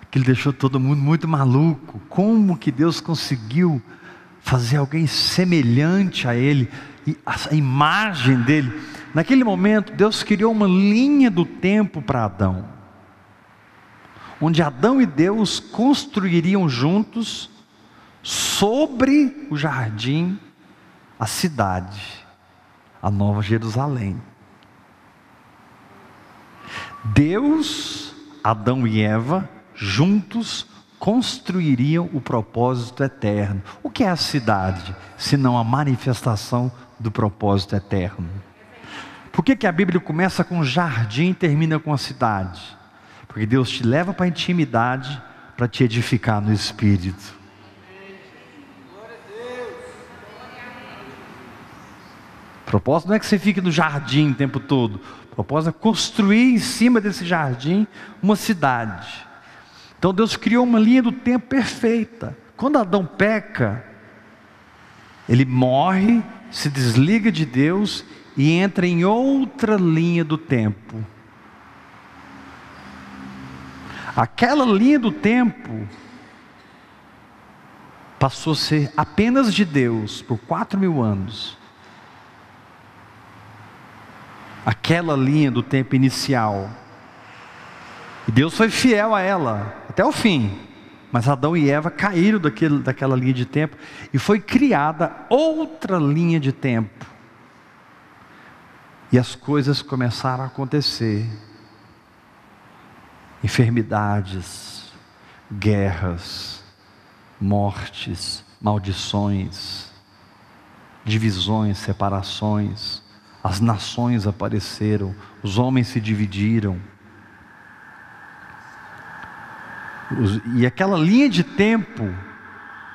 Aquilo deixou todo mundo muito maluco. Como que Deus conseguiu fazer alguém semelhante a Ele, e a imagem dEle? Naquele momento Deus criou uma linha do tempo para Adão, onde Adão e Deus construiriam juntos, sobre o jardim, a cidade, a Nova Jerusalém. Deus, Adão e Eva juntos construiriam o propósito eterno. O que é a cidade, senão a manifestação do propósito eterno? Por que a Bíblia começa com jardim e termina com a cidade? Porque Deus te leva para a intimidade, para te edificar no Espírito. O propósito não é que você fique no jardim o tempo todo. O propósito é construir em cima desse jardim uma cidade. Então Deus criou uma linha do tempo perfeita. Quando Adão peca, ele morre, se desliga de Deus e entra em outra linha do tempo. Aquela linha do tempo passou a ser apenas de Deus por 4.000 anos. Aquela linha do tempo inicial. E Deus foi fiel a ela até o fim. Mas Adão e Eva caíram daquela linha de tempo, e foi criada outra linha de tempo. E as coisas começaram a acontecer. Enfermidades, guerras, mortes, maldições, divisões, separações. As nações apareceram, os homens se dividiram. E aquela linha de tempo,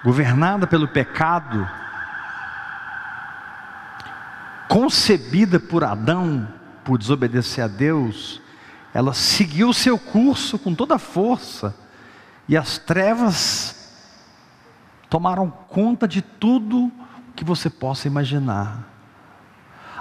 governada pelo pecado, concebida por Adão, por desobedecer a Deus, ela seguiu o seu curso com toda a força, e as trevas tomaram conta de tudo que você possa imaginar.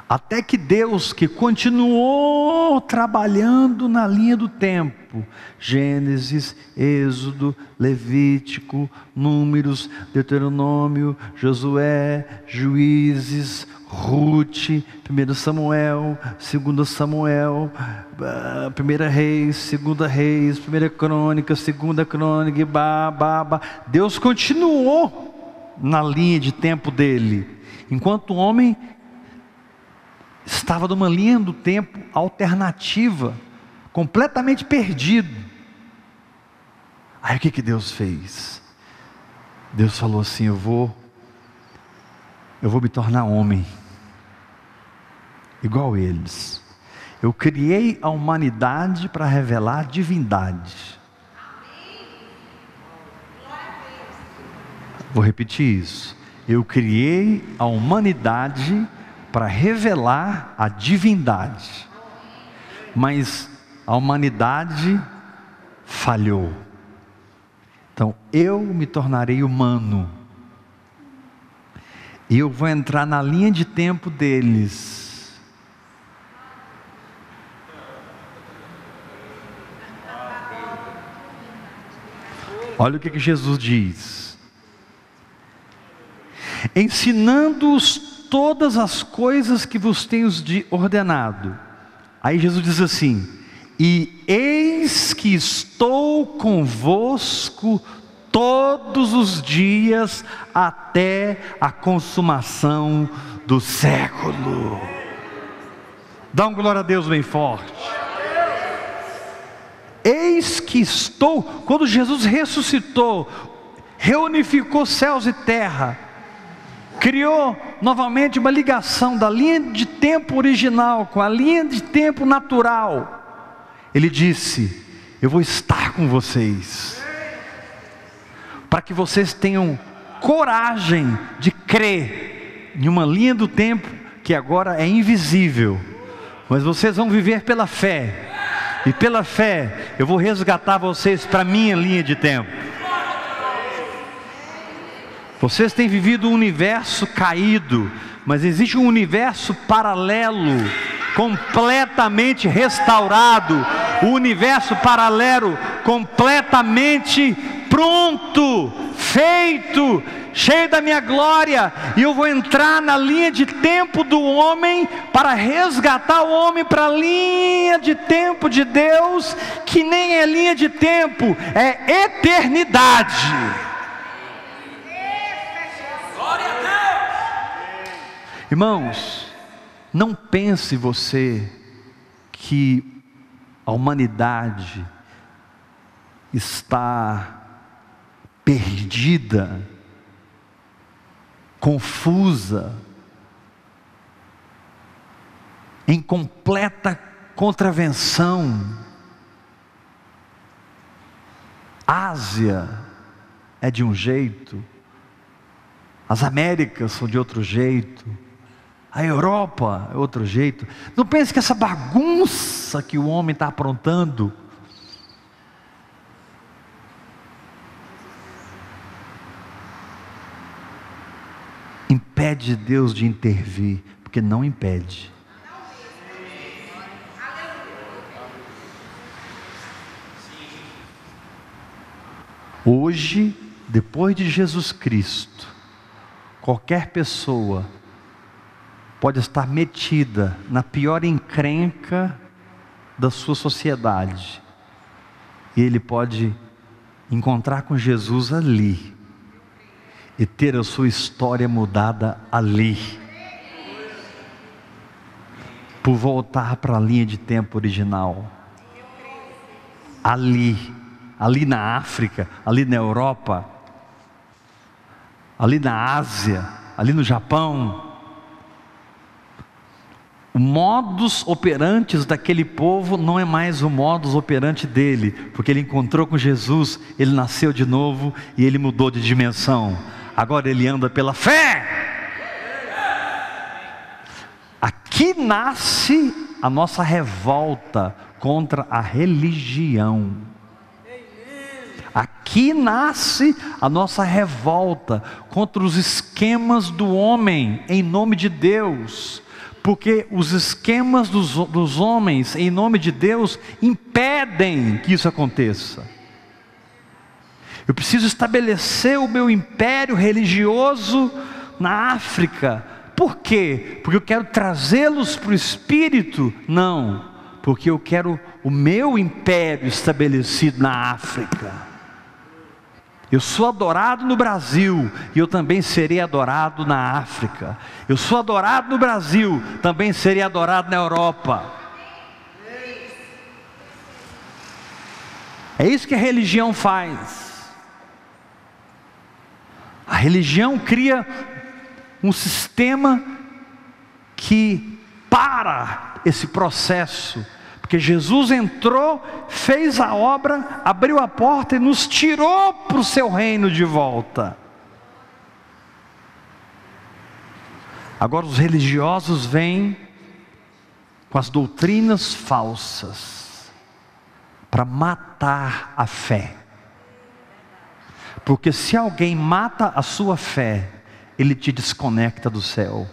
Até que Deus, que continuou trabalhando na linha do tempo, Gênesis, Êxodo, Levítico, Números, Deuteronômio, Josué, Juízes, Rute, 1 Samuel, 2 Samuel, 1 Reis, 2 Reis, 1 Crônica, 2 Crônica, Deus continuou na linha de tempo dele, enquanto o homem estava numa linha do tempo alternativa, completamente perdido. Aí o que Deus fez? Deus falou assim: eu vou me tornar homem, igual eles. Eu criei a humanidade para revelar a divindade. Vou repetir isso. Eu criei a humanidade para revelar a divindade, mas a humanidade falhou. Então eu me tornarei humano, e eu vou entrar na linha de tempo deles. Olha o que Jesus diz: ensinando-os todas as coisas que vos tenho ordenado. Aí Jesus diz assim: e eis que estou convosco todos os dias até a consumação do século. Dá um glória a Deus bem forte. Eis que estou, quando Jesus ressuscitou, reunificou céus e terra, criou novamente uma ligação da linha de tempo original com a linha de tempo natural. Ele disse: eu vou estar com vocês, para que vocês tenham coragem de crer em uma linha do tempo que agora é invisível, mas vocês vão viver pela fé, e pela fé eu vou resgatar vocês para a minha linha de tempo. Vocês têm vivido um universo caído, mas existe um universo paralelo, completamente restaurado, um universo paralelo, completamente pronto, feito, cheio da minha glória, e eu vou entrar na linha de tempo do homem, para resgatar o homem para a linha de tempo de Deus, que nem é linha de tempo, é eternidade. Irmãos, não pense você que a humanidade está perdida, confusa, em completa contravenção. Ásia é de um jeito, as Américas são de outro jeito, a Europa é outro jeito. Não pense que essa bagunça que o homem está aprontando impede Deus de intervir, porque não impede. Hoje, depois de Jesus Cristo, qualquer pessoa pode estar metida na pior encrenca da sua sociedade, e ele pode encontrar com Jesus ali, e ter a sua história mudada ali, por voltar para a linha de tempo original, ali na África, ali na Europa, ali na Ásia, ali no Japão. O modus operandi daquele povo não é mais o modus operandi dele, porque ele encontrou com Jesus, ele nasceu de novo e ele mudou de dimensão. Agora ele anda pela fé. Aqui nasce a nossa revolta contra a religião. Aqui nasce a nossa revolta contra os esquemas do homem em nome de Deus, porque os esquemas dos homens em nome de Deus impedem que isso aconteça. Eu preciso estabelecer o meu império religioso na África. Por quê? Porque eu quero trazê-los para o Espírito? Não, porque eu quero o meu império estabelecido na África. Eu sou adorado no Brasil, e eu também serei adorado na África. Eu sou adorado no Brasil, também serei adorado na Europa. É isso que a religião faz. A religião cria um sistema que para esse processo, porque Jesus entrou, fez a obra, abriu a porta e nos tirou para o seu reino de volta. Agora os religiosos vêm com as doutrinas falsas para matar a fé. Porque se alguém mata a sua fé, ele te desconecta do céu.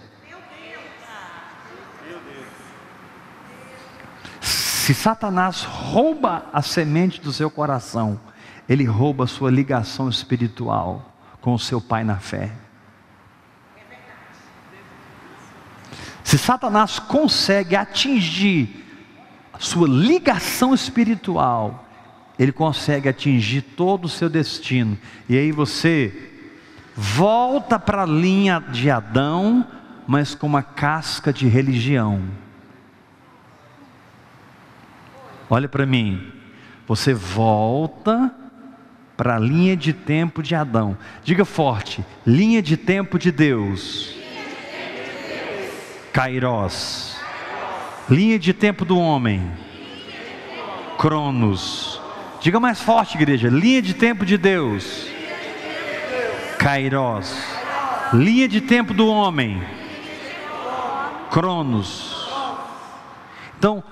Se Satanás rouba a semente do seu coração, ele rouba a sua ligação espiritual com o seu pai na fé. Se Satanás consegue atingir a sua ligação espiritual, ele consegue atingir todo o seu destino. E aí você volta para a linha de Adão, mas com uma casca de religião. Olha para mim. Você volta para a linha de tempo de Adão. Diga forte: linha de tempo de Deus. Kairos. Linha de tempo do homem. Cronos. Diga mais forte, igreja: linha de tempo de Deus. Kairos. Linha de tempo do homem. Cronos. Então,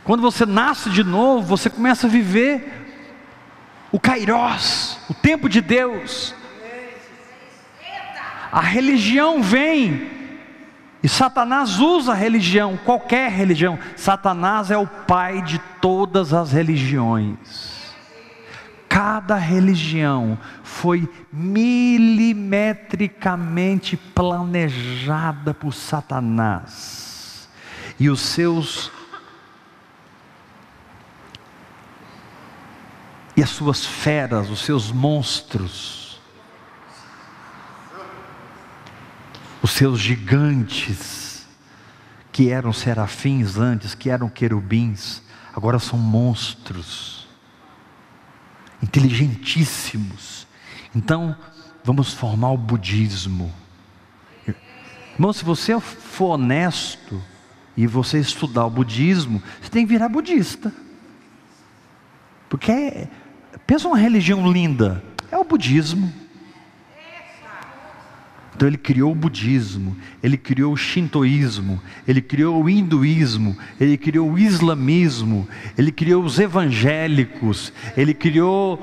quando você nasce de novo, você começa a viver o Kairos, o tempo de Deus. A religião vem, e Satanás usa a religião, qualquer religião. Satanás é o pai de todas as religiões. Cada religião foi milimetricamente planejada por Satanás. E as suas feras, os seus monstros, os seus gigantes, que eram serafins antes, que eram querubins, agora são monstros, inteligentíssimos. Então, vamos formar o budismo. Irmão, se você for honesto, e você estudar o budismo, você tem que virar budista. Porque pensa uma religião linda, é o budismo. Então ele criou o budismo, ele criou o shintoísmo, ele criou o hinduísmo, ele criou o islamismo, ele criou os evangélicos, ele criou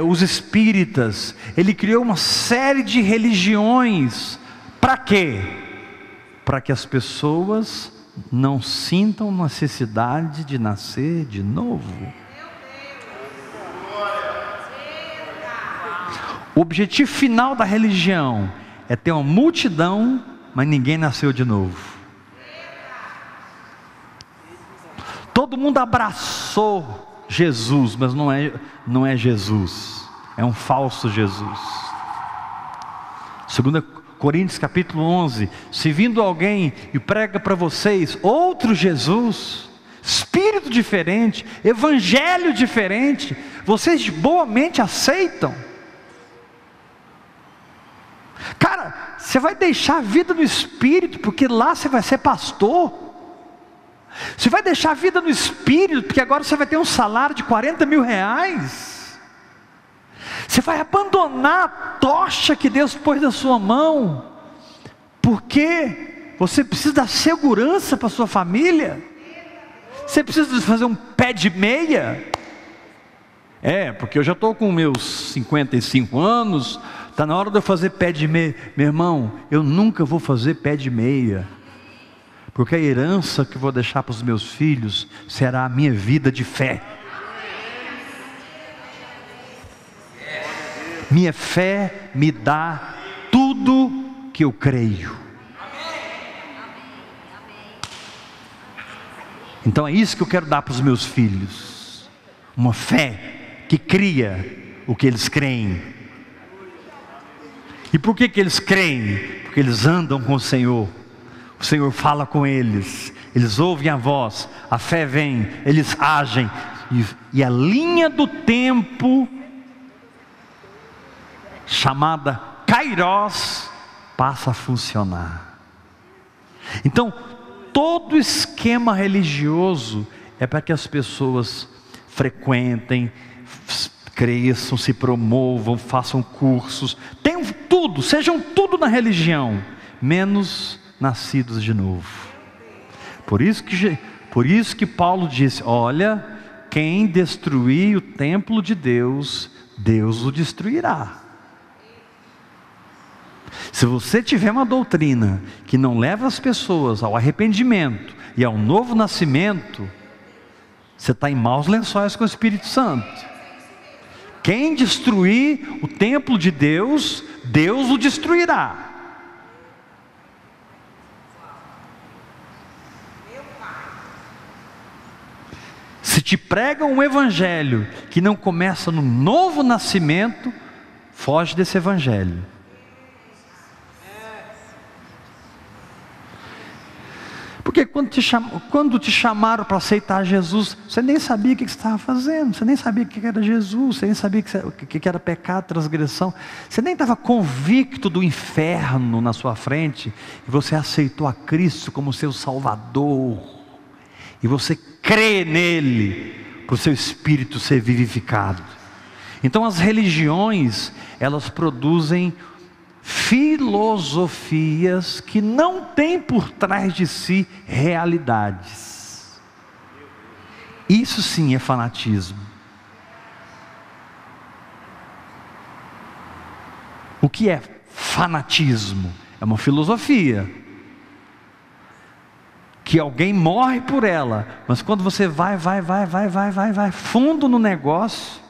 os espíritas, ele criou uma série de religiões. Para quê? Para que as pessoas não sintam necessidade de nascer de novo. O objetivo final da religião é ter uma multidão, mas ninguém nasceu de novo. Todo mundo abraçou Jesus, mas não é Jesus, é um falso Jesus. 2 Coríntios capítulo 11, se vindo alguém e prega para vocês outro Jesus, espírito diferente, evangelho diferente, vocês boamente aceitam? Cara, você vai deixar a vida no espírito, porque lá você vai ser pastor. Você vai deixar a vida no espírito, porque agora você vai ter um salário de 40 mil reais. Você vai abandonar a tocha que Deus pôs na sua mão, porque você precisa dar segurança para a sua família. Você precisa fazer um pé de meia. Porque eu já estou com meus 55 anos, está na hora de eu fazer pé de meia. Meu irmão, eu nunca vou fazer pé de meia, porque a herança que vou deixar para os meus filhos será a minha vida de fé. Minha fé me dá tudo que eu creio. Então é isso que eu quero dar para os meus filhos. Uma fé que cria o que eles creem. E por que eles creem? Porque eles andam com o Senhor. O Senhor fala com eles, eles ouvem a voz, a fé vem, eles agem, e a linha do tempo, chamada Kairos, passa a funcionar. Então, todo esquema religioso é para que as pessoas frequentem, cresçam, se promovam, façam cursos, tenham tudo, sejam tudo na religião, menos nascidos de novo. Por isso que Paulo disse: olha, quem destruir o templo de Deus, Deus o destruirá. Se você tiver uma doutrina que não leva as pessoas ao arrependimento e ao novo nascimento, você está em maus lençóis com o Espírito Santo. Quem destruir o templo de Deus, Deus o destruirá. Se te pregam um evangelho que não começa no novo nascimento, foge desse evangelho. Porque quando te chamaram para aceitar Jesus, você nem sabia o que você estava fazendo, você nem sabia o que era Jesus, você nem sabia o que era pecado, transgressão, você nem estava convicto do inferno na sua frente, e você aceitou a Cristo como seu Salvador, e você crê nele, para o seu espírito ser vivificado. Então as religiões, elas produzem filosofias que não têm por trás de si realidades. Isso sim é fanatismo. O que é fanatismo? É uma filosofia que alguém morre por ela, mas quando você vai fundo no negócio,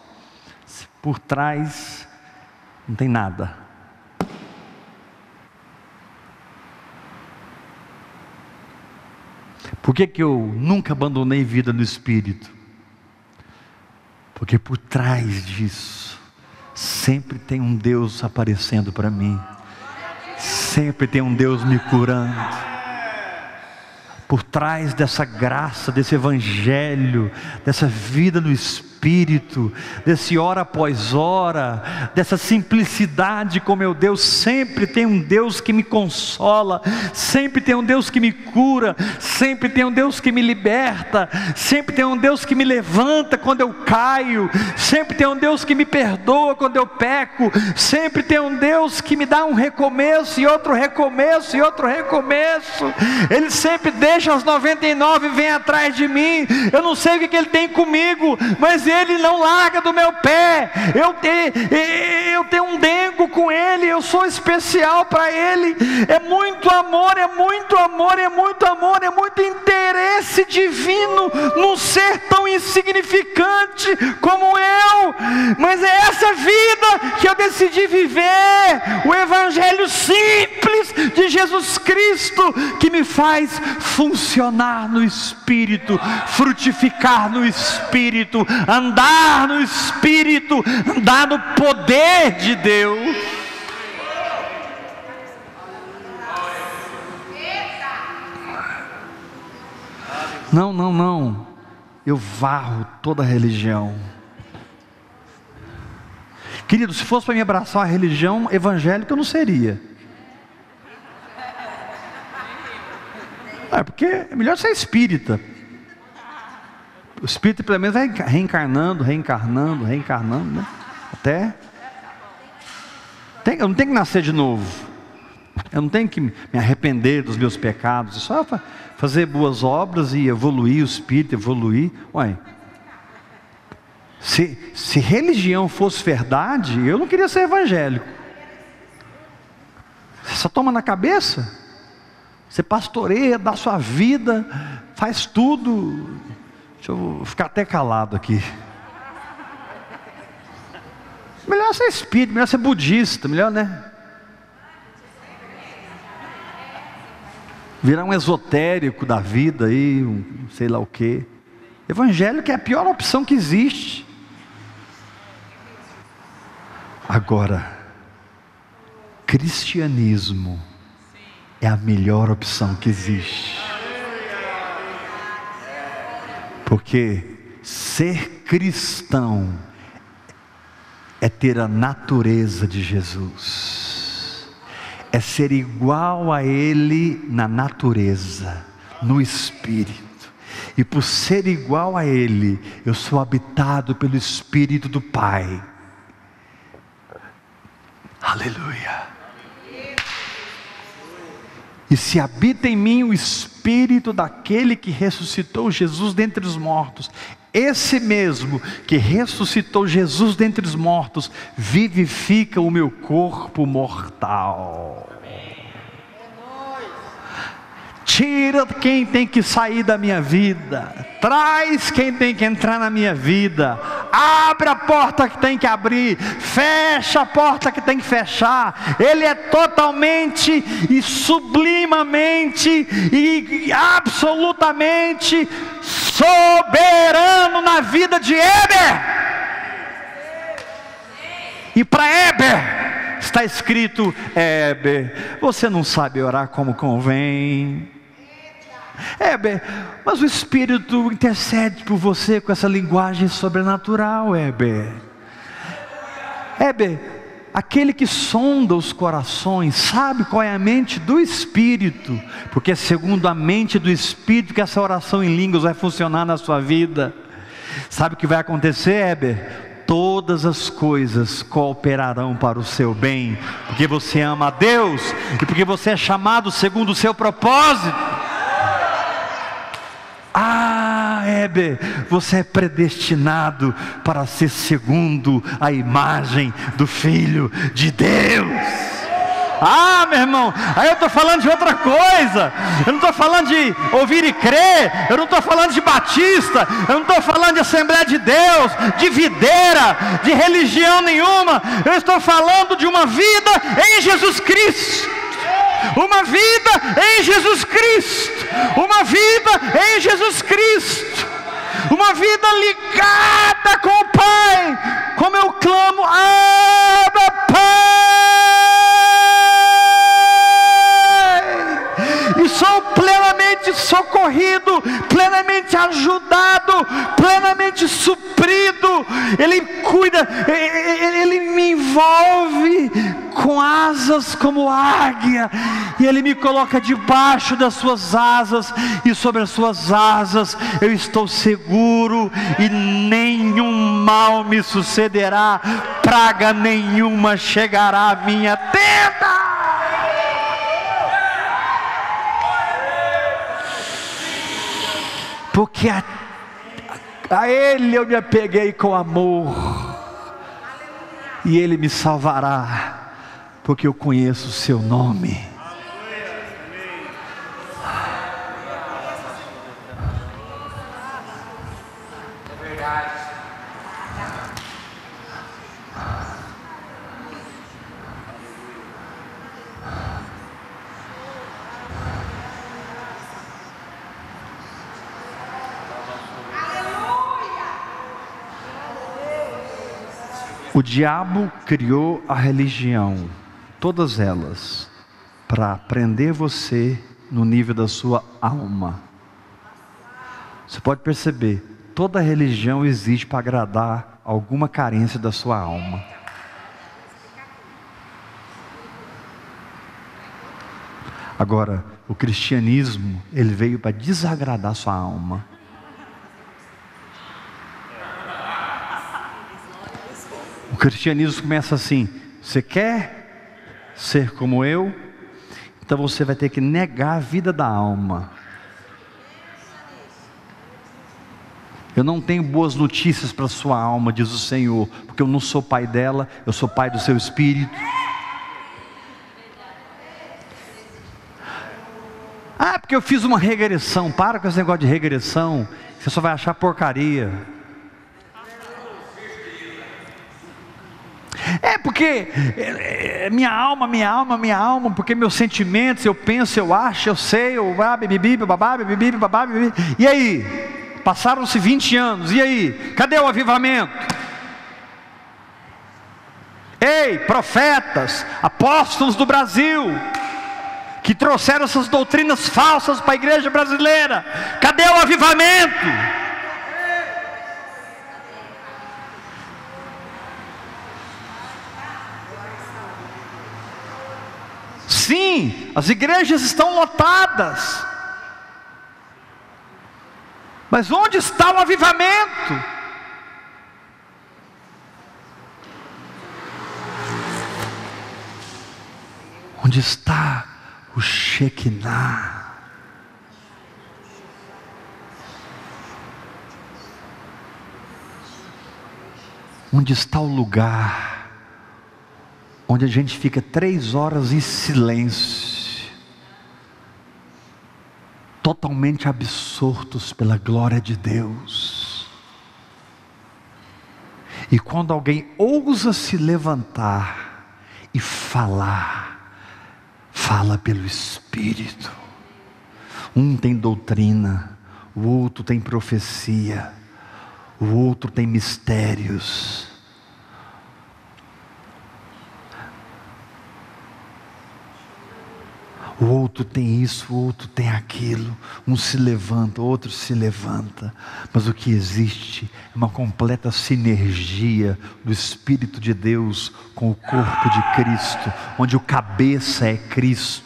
por trás não tem nada. Por que eu nunca abandonei vida no Espírito? Porque por trás disso, sempre tem um Deus aparecendo para mim, sempre tem um Deus me curando. Por trás dessa graça, desse evangelho, dessa vida no Espírito, desse hora após hora, dessa simplicidade com meu Deus, sempre tem um Deus que me consola, sempre tem um Deus que me cura, sempre tem um Deus que me liberta, sempre tem um Deus que me levanta quando eu caio, sempre tem um Deus que me perdoa quando eu peco, sempre tem um Deus que me dá um recomeço e outro recomeço e outro recomeço. Ele sempre deixa as 99 e vem atrás de mim. Eu não sei o que Ele tem comigo, mas Ele não larga do meu pé. Eu tenho um dengo com Ele, eu sou especial para Ele. É muito amor, é muito amor, é muito amor, é muito interesse divino num ser tão insignificante como eu. Mas é essa vida que eu decidi viver, o evangelho simples de Jesus Cristo, que me faz funcionar no Espírito, frutificar no Espírito, andar no Espírito, andar no poder de Deus. Não, eu varro toda a religião. Querido, se fosse para me abraçar a religião evangélica, eu não seria. Porque é melhor ser espírita. O espírito pelo menos vai reencarnando, né? Até eu não tenho que nascer de novo. Eu não tenho que me arrepender dos meus pecados. É só fazer boas obras e evoluir o espírito, evoluir. Se religião fosse verdade, eu não queria ser evangélico. Você só toma na cabeça. Você pastoreia, dá sua vida, faz tudo. Deixa eu ficar até calado aqui. Melhor ser espírita, melhor ser budista, melhor, né? Virar um esotérico da vida aí, sei lá o quê. Evangélico é a pior opção que existe. Agora, cristianismo é a melhor opção que existe. Porque ser cristão é ter a natureza de Jesus, é ser igual a Ele na natureza, no Espírito. E por ser igual a Ele, eu sou habitado pelo Espírito do Pai. Aleluia. E se habita em mim o Espírito daquele que ressuscitou Jesus dentre os mortos, esse mesmo que ressuscitou Jesus dentre os mortos, vivifica o meu corpo mortal. Tira quem tem que sair da minha vida, traz quem tem que entrar na minha vida, abre a porta que tem que abrir, fecha a porta que tem que fechar. Ele é totalmente e sublimamente e absolutamente soberano na vida de Éber. E para Éber está escrito: Éber, você não sabe orar como convém. Mas o Espírito intercede por você com essa linguagem sobrenatural, aquele que sonda os corações, sabe qual é a mente do Espírito, porque é segundo a mente do Espírito que essa oração em línguas vai funcionar na sua vida. Sabe o que vai acontecer, todas as coisas cooperarão para o seu bem, porque você ama a Deus, e porque você é chamado segundo o seu propósito. Você é predestinado para ser segundo a imagem do Filho de Deus. Meu irmão, aí eu estou falando de outra coisa. Eu não estou falando de ouvir e crer. Eu não estou falando de batista. Eu não estou falando de Assembleia de Deus, de videira, de religião nenhuma. Eu estou falando de uma vida em Jesus Cristo. Uma vida em Jesus Cristo. Uma vida em Jesus Cristo. Uma vida ligada com o Pai. Como eu clamo, Abba, Pai. E sou plenamente socorrido, plenamente ajudado, plenamente suprido. Ele cuida, Ele me envolve com asas como águia, e Ele me coloca debaixo das suas asas, e sobre as suas asas eu estou seguro, e nenhum mal me sucederá, praga nenhuma chegará à minha tenda. Porque a Ele eu me apeguei com amor, e Ele me salvará, porque eu conheço o seu nome. É verdade. O diabo criou a religião, todas elas, para prender você no nível da sua alma. Você pode perceber, toda religião existe para agradar alguma carência da sua alma. Agora, o cristianismo, ele veio para desagradar a sua alma. O cristianismo começa assim: você quer ser como eu? Então você vai ter que negar a vida da alma. Eu não tenho boas notícias para a sua alma, diz o Senhor, porque eu não sou pai dela, eu sou pai do seu espírito. Porque eu fiz uma regressão. Para com esse negócio de regressão, você só vai achar porcaria. Porque minha alma, porque meus sentimentos, eu penso, eu acho, eu sei, e aí? Passaram-se 20 anos, e aí? Cadê o avivamento? Ei, profetas, apóstolos do Brasil, que trouxeram essas doutrinas falsas para a igreja brasileira, cadê o avivamento? Sim, as igrejas estão lotadas, mas onde está o avivamento? Onde está o Shekinah? Onde está o lugar onde a gente fica 3 horas em silêncio, totalmente absortos pela glória de Deus? E quando alguém ousa se levantar e falar, fala pelo Espírito. Um tem doutrina, o outro tem profecia, o outro tem mistérios. O outro tem isso, o outro tem aquilo. Um se levanta, o outro se levanta. Mas o que existe é uma completa sinergia do Espírito de Deus com o corpo de Cristo, onde o cabeça é Cristo.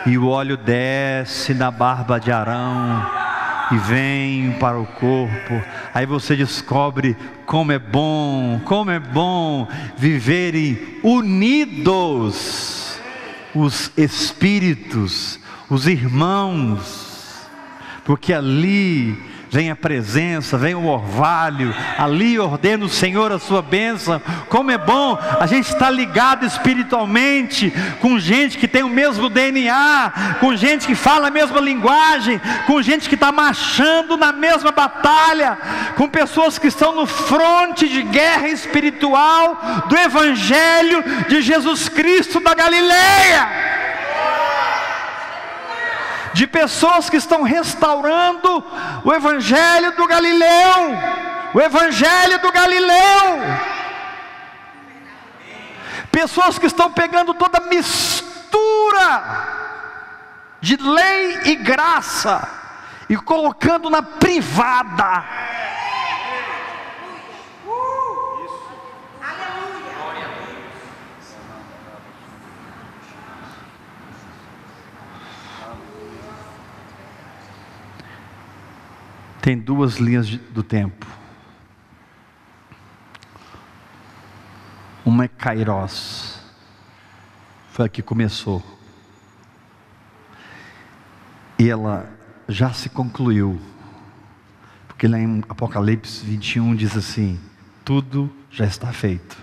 E o óleo desce na barba de Arão e vem para o corpo. Aí você descobre como é bom viverem unidos os espíritos, os irmãos, porque ali vem a presença, vem o orvalho, ali ordena o Senhor a sua bênção. Como é bom a gente estar ligado espiritualmente, com gente que tem o mesmo DNA, com gente que fala a mesma linguagem, com gente que está marchando na mesma batalha, com pessoas que estão no fronte de guerra espiritual, do Evangelho de Jesus Cristo da Galileia. De pessoas que estão restaurando o Evangelho do Galileu, o Evangelho do Galileu, pessoas que estão pegando toda a mistura de lei e graça e colocando na privada. Tem duas linhas do tempo. Uma é Kairos, foi a que começou, e ela já se concluiu, porque lá em Apocalipse 21 diz assim: tudo já está feito.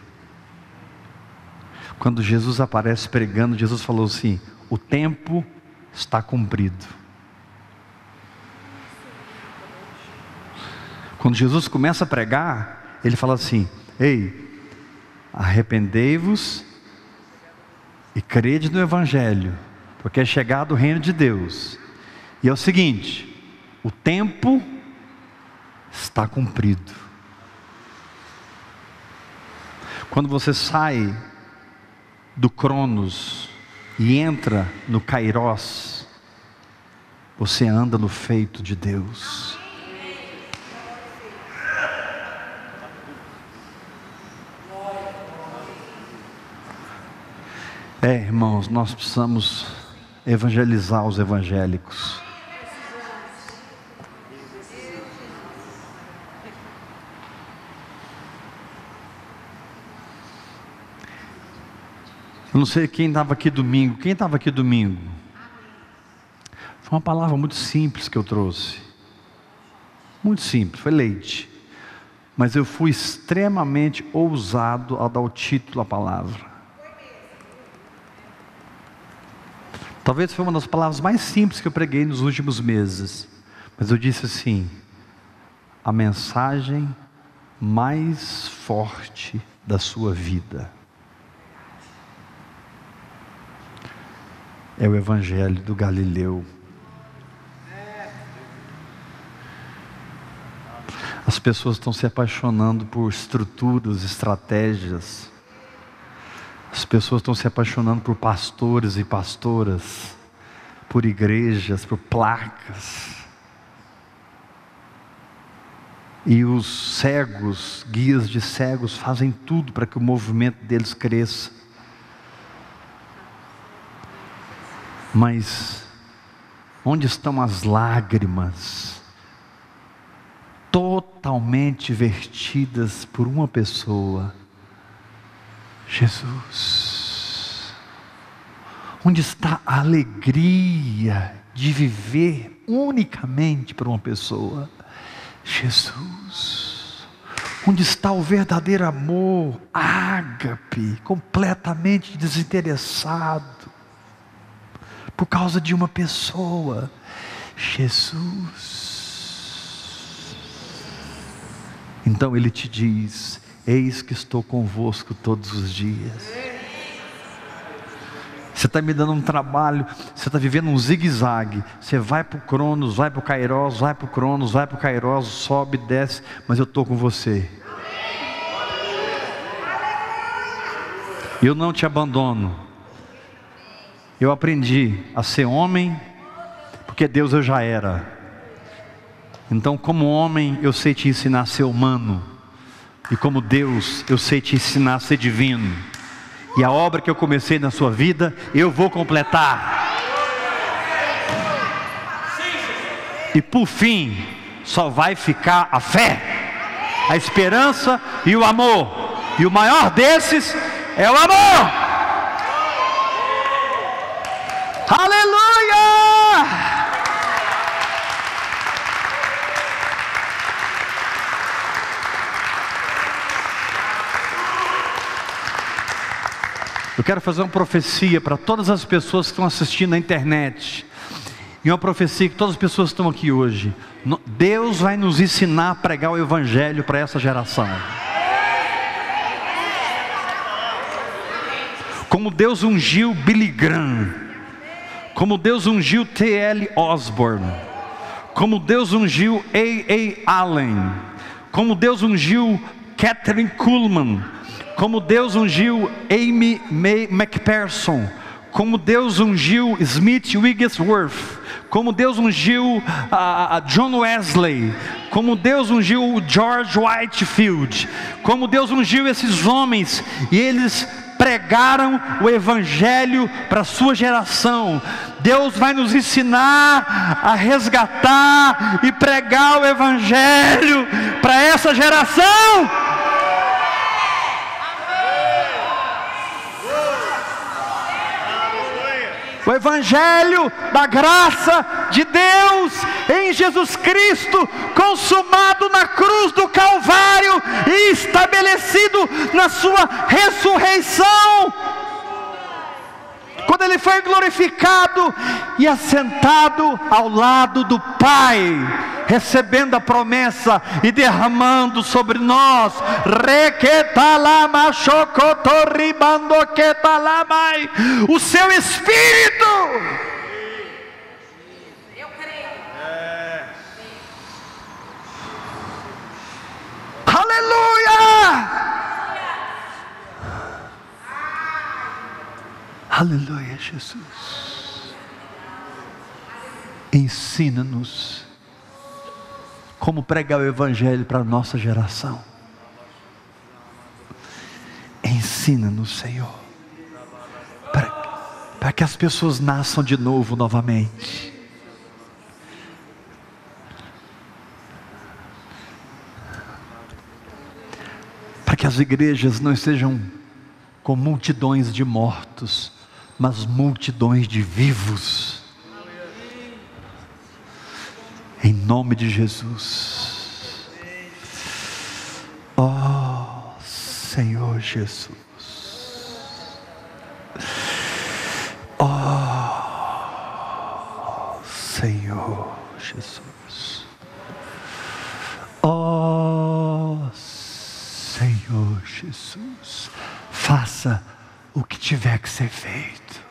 Quando Jesus aparece pregando, Jesus falou assim: o tempo está cumprido. Quando Jesus começa a pregar, ele fala assim: ei, arrependei-vos e crede no Evangelho, porque é chegado o reino de Deus. E é o seguinte: o tempo está cumprido. Quando você sai do Cronos e entra no Kairos, você anda no feito de Deus. Irmãos, nós precisamos evangelizar os evangélicos. Eu não sei quem estava aqui domingo. Quem estava aqui domingo? Foi uma palavra muito simples que eu trouxe. Muito simples, foi leite. Mas eu fui extremamente ousado ao dar o título à palavra. Talvez foi uma das palavras mais simples que eu preguei nos últimos meses. Mas eu disse assim: a mensagem mais forte da sua vida é o Evangelho do Galileu. As pessoas estão se apaixonando por estruturas, estratégias. As pessoas estão se apaixonando por pastores e pastoras, por igrejas, por placas. E os cegos, guias de cegos, fazem tudo para que o movimento deles cresça. Mas onde estão as lágrimas totalmente vertidas por uma pessoa? Jesus. Onde está a alegria de viver unicamente por uma pessoa? Jesus. Onde está o verdadeiro amor, ágape, completamente desinteressado, por causa de uma pessoa? Jesus. Então Ele te diz: eis que estou convosco todos os dias. Você está me dando um trabalho, você está vivendo um zigue-zague. Você vai para o Cronos, vai para o Kairos, vai para o Cronos, vai para o Kairos, sobe, desce, mas eu estou com você. Eu não te abandono. Eu aprendi a ser homem, porque Deus eu já era. Então, como homem, eu sei te ensinar a ser humano. E como Deus, eu sei te ensinar a ser divino. E a obra que eu comecei na sua vida, eu vou completar. E por fim, só vai ficar a fé, a esperança e o amor. E o maior desses é o amor. Aleluia! Eu quero fazer uma profecia para todas as pessoas que estão assistindo na internet. E uma profecia que todas as pessoas que estão aqui hoje. Deus vai nos ensinar a pregar o Evangelho para essa geração. Como Deus ungiu Billy Graham. Como Deus ungiu T.L. Osborne. Como Deus ungiu A.A. Allen. Como Deus ungiu Catherine Kuhlman. Como Deus ungiu Amy McPherson. Como Deus ungiu Smith Wigglesworth. Como Deus ungiu John Wesley. Como Deus ungiu George Whitefield. Como Deus ungiu esses homens. E eles pregaram o Evangelho para a sua geração. Deus vai nos ensinar a resgatar e pregar o Evangelho para essa geração. O Evangelho da graça de Deus em Jesus Cristo, consumado na cruz do Calvário e estabelecido na sua ressurreição. Quando Ele foi glorificado e assentado ao lado do Pai, recebendo a promessa e derramando sobre nós o seu Espírito. Eu creio. Aleluia! Aleluia, Jesus. Ensina-nos como pregar o Evangelho para a nossa geração. Ensina-nos, Senhor, para que as pessoas nasçam de novo novamente. Para que as igrejas não estejam com multidões de mortos, mas multidões de vivos. Em nome de Jesus. Oh, Senhor Jesus. Oh, Senhor Jesus. Oh, Senhor Jesus. Faça o que tiver que ser feito.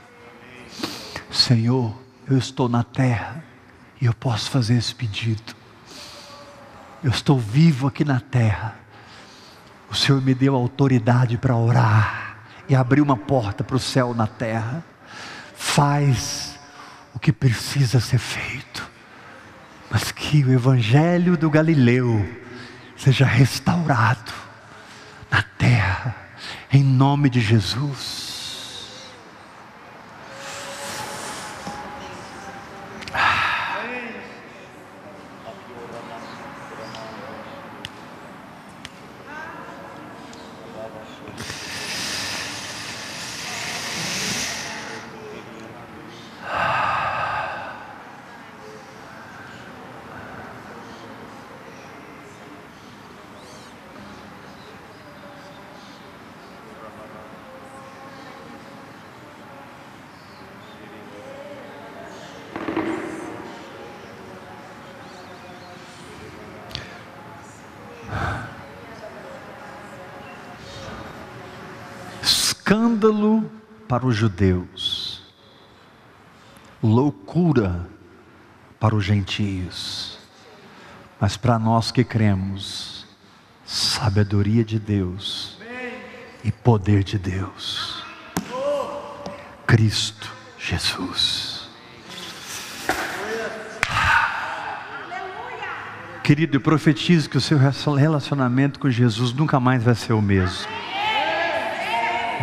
Senhor, eu estou na terra e eu posso fazer esse pedido. Eu estou vivo aqui na terra. O Senhor me deu autoridade para orar e abrir uma porta para o céu na terra. Faz o que precisa ser feito, mas que o Evangelho do Galileu seja restaurado na terra, em nome de Jesus. Escândalo para os judeus, loucura para os gentios, mas para nós que cremos, sabedoria de Deus e poder de Deus. Cristo Jesus. Querido, eu profetizo que o seu relacionamento com Jesus nunca mais vai ser o mesmo.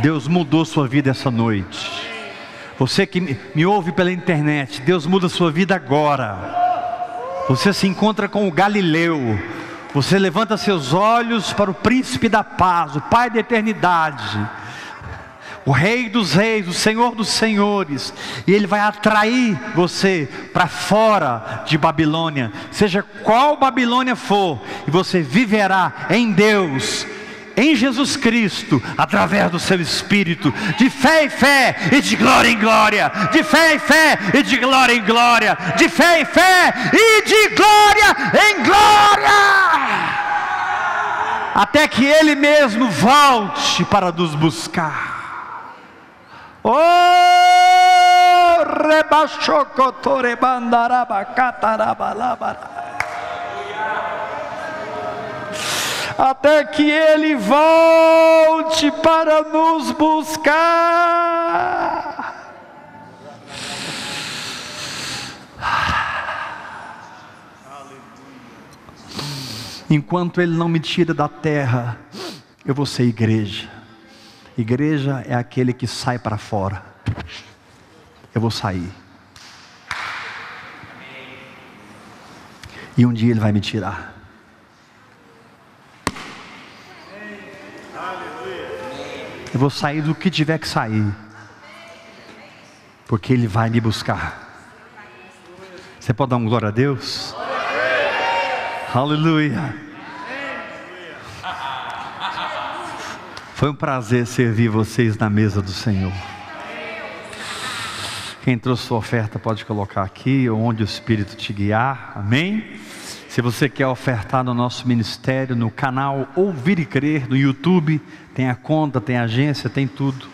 Deus mudou sua vida essa noite. Você que me ouve pela internet, Deus muda sua vida agora. Você se encontra com o Galileu. Você levanta seus olhos para o príncipe da paz, o Pai da eternidade, o Rei dos reis, o Senhor dos senhores, e Ele vai atrair você para fora de Babilônia, seja qual Babilônia for, e você viverá em Deus, em Jesus Cristo, através do seu Espírito, de fé em fé e de glória em glória, de fé em fé e de glória em glória, de fé em fé e de glória em glória, até que Ele mesmo volte para nos buscar. Oh, até que Ele volte para nos buscar. Enquanto Ele não me tira da terra, eu vou ser igreja. Igreja é aquele que sai para fora. Eu vou sair. E um dia Ele vai me tirar. Eu vou sair do que tiver que sair, porque Ele vai me buscar. Você pode dar um glória a Deus? Aleluia. Foi um prazer servir vocês na mesa do Senhor. Quem trouxe sua oferta pode colocar aqui, onde o Espírito te guiar. Amém? Se você quer ofertar no nosso ministério, no canal Ouvir e Crer, no YouTube, tem a conta, tem a agência, tem tudo.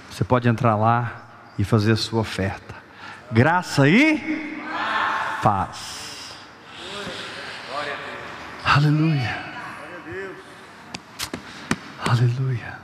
Você pode entrar lá e fazer a sua oferta. Graça e paz. Aleluia. Aleluia.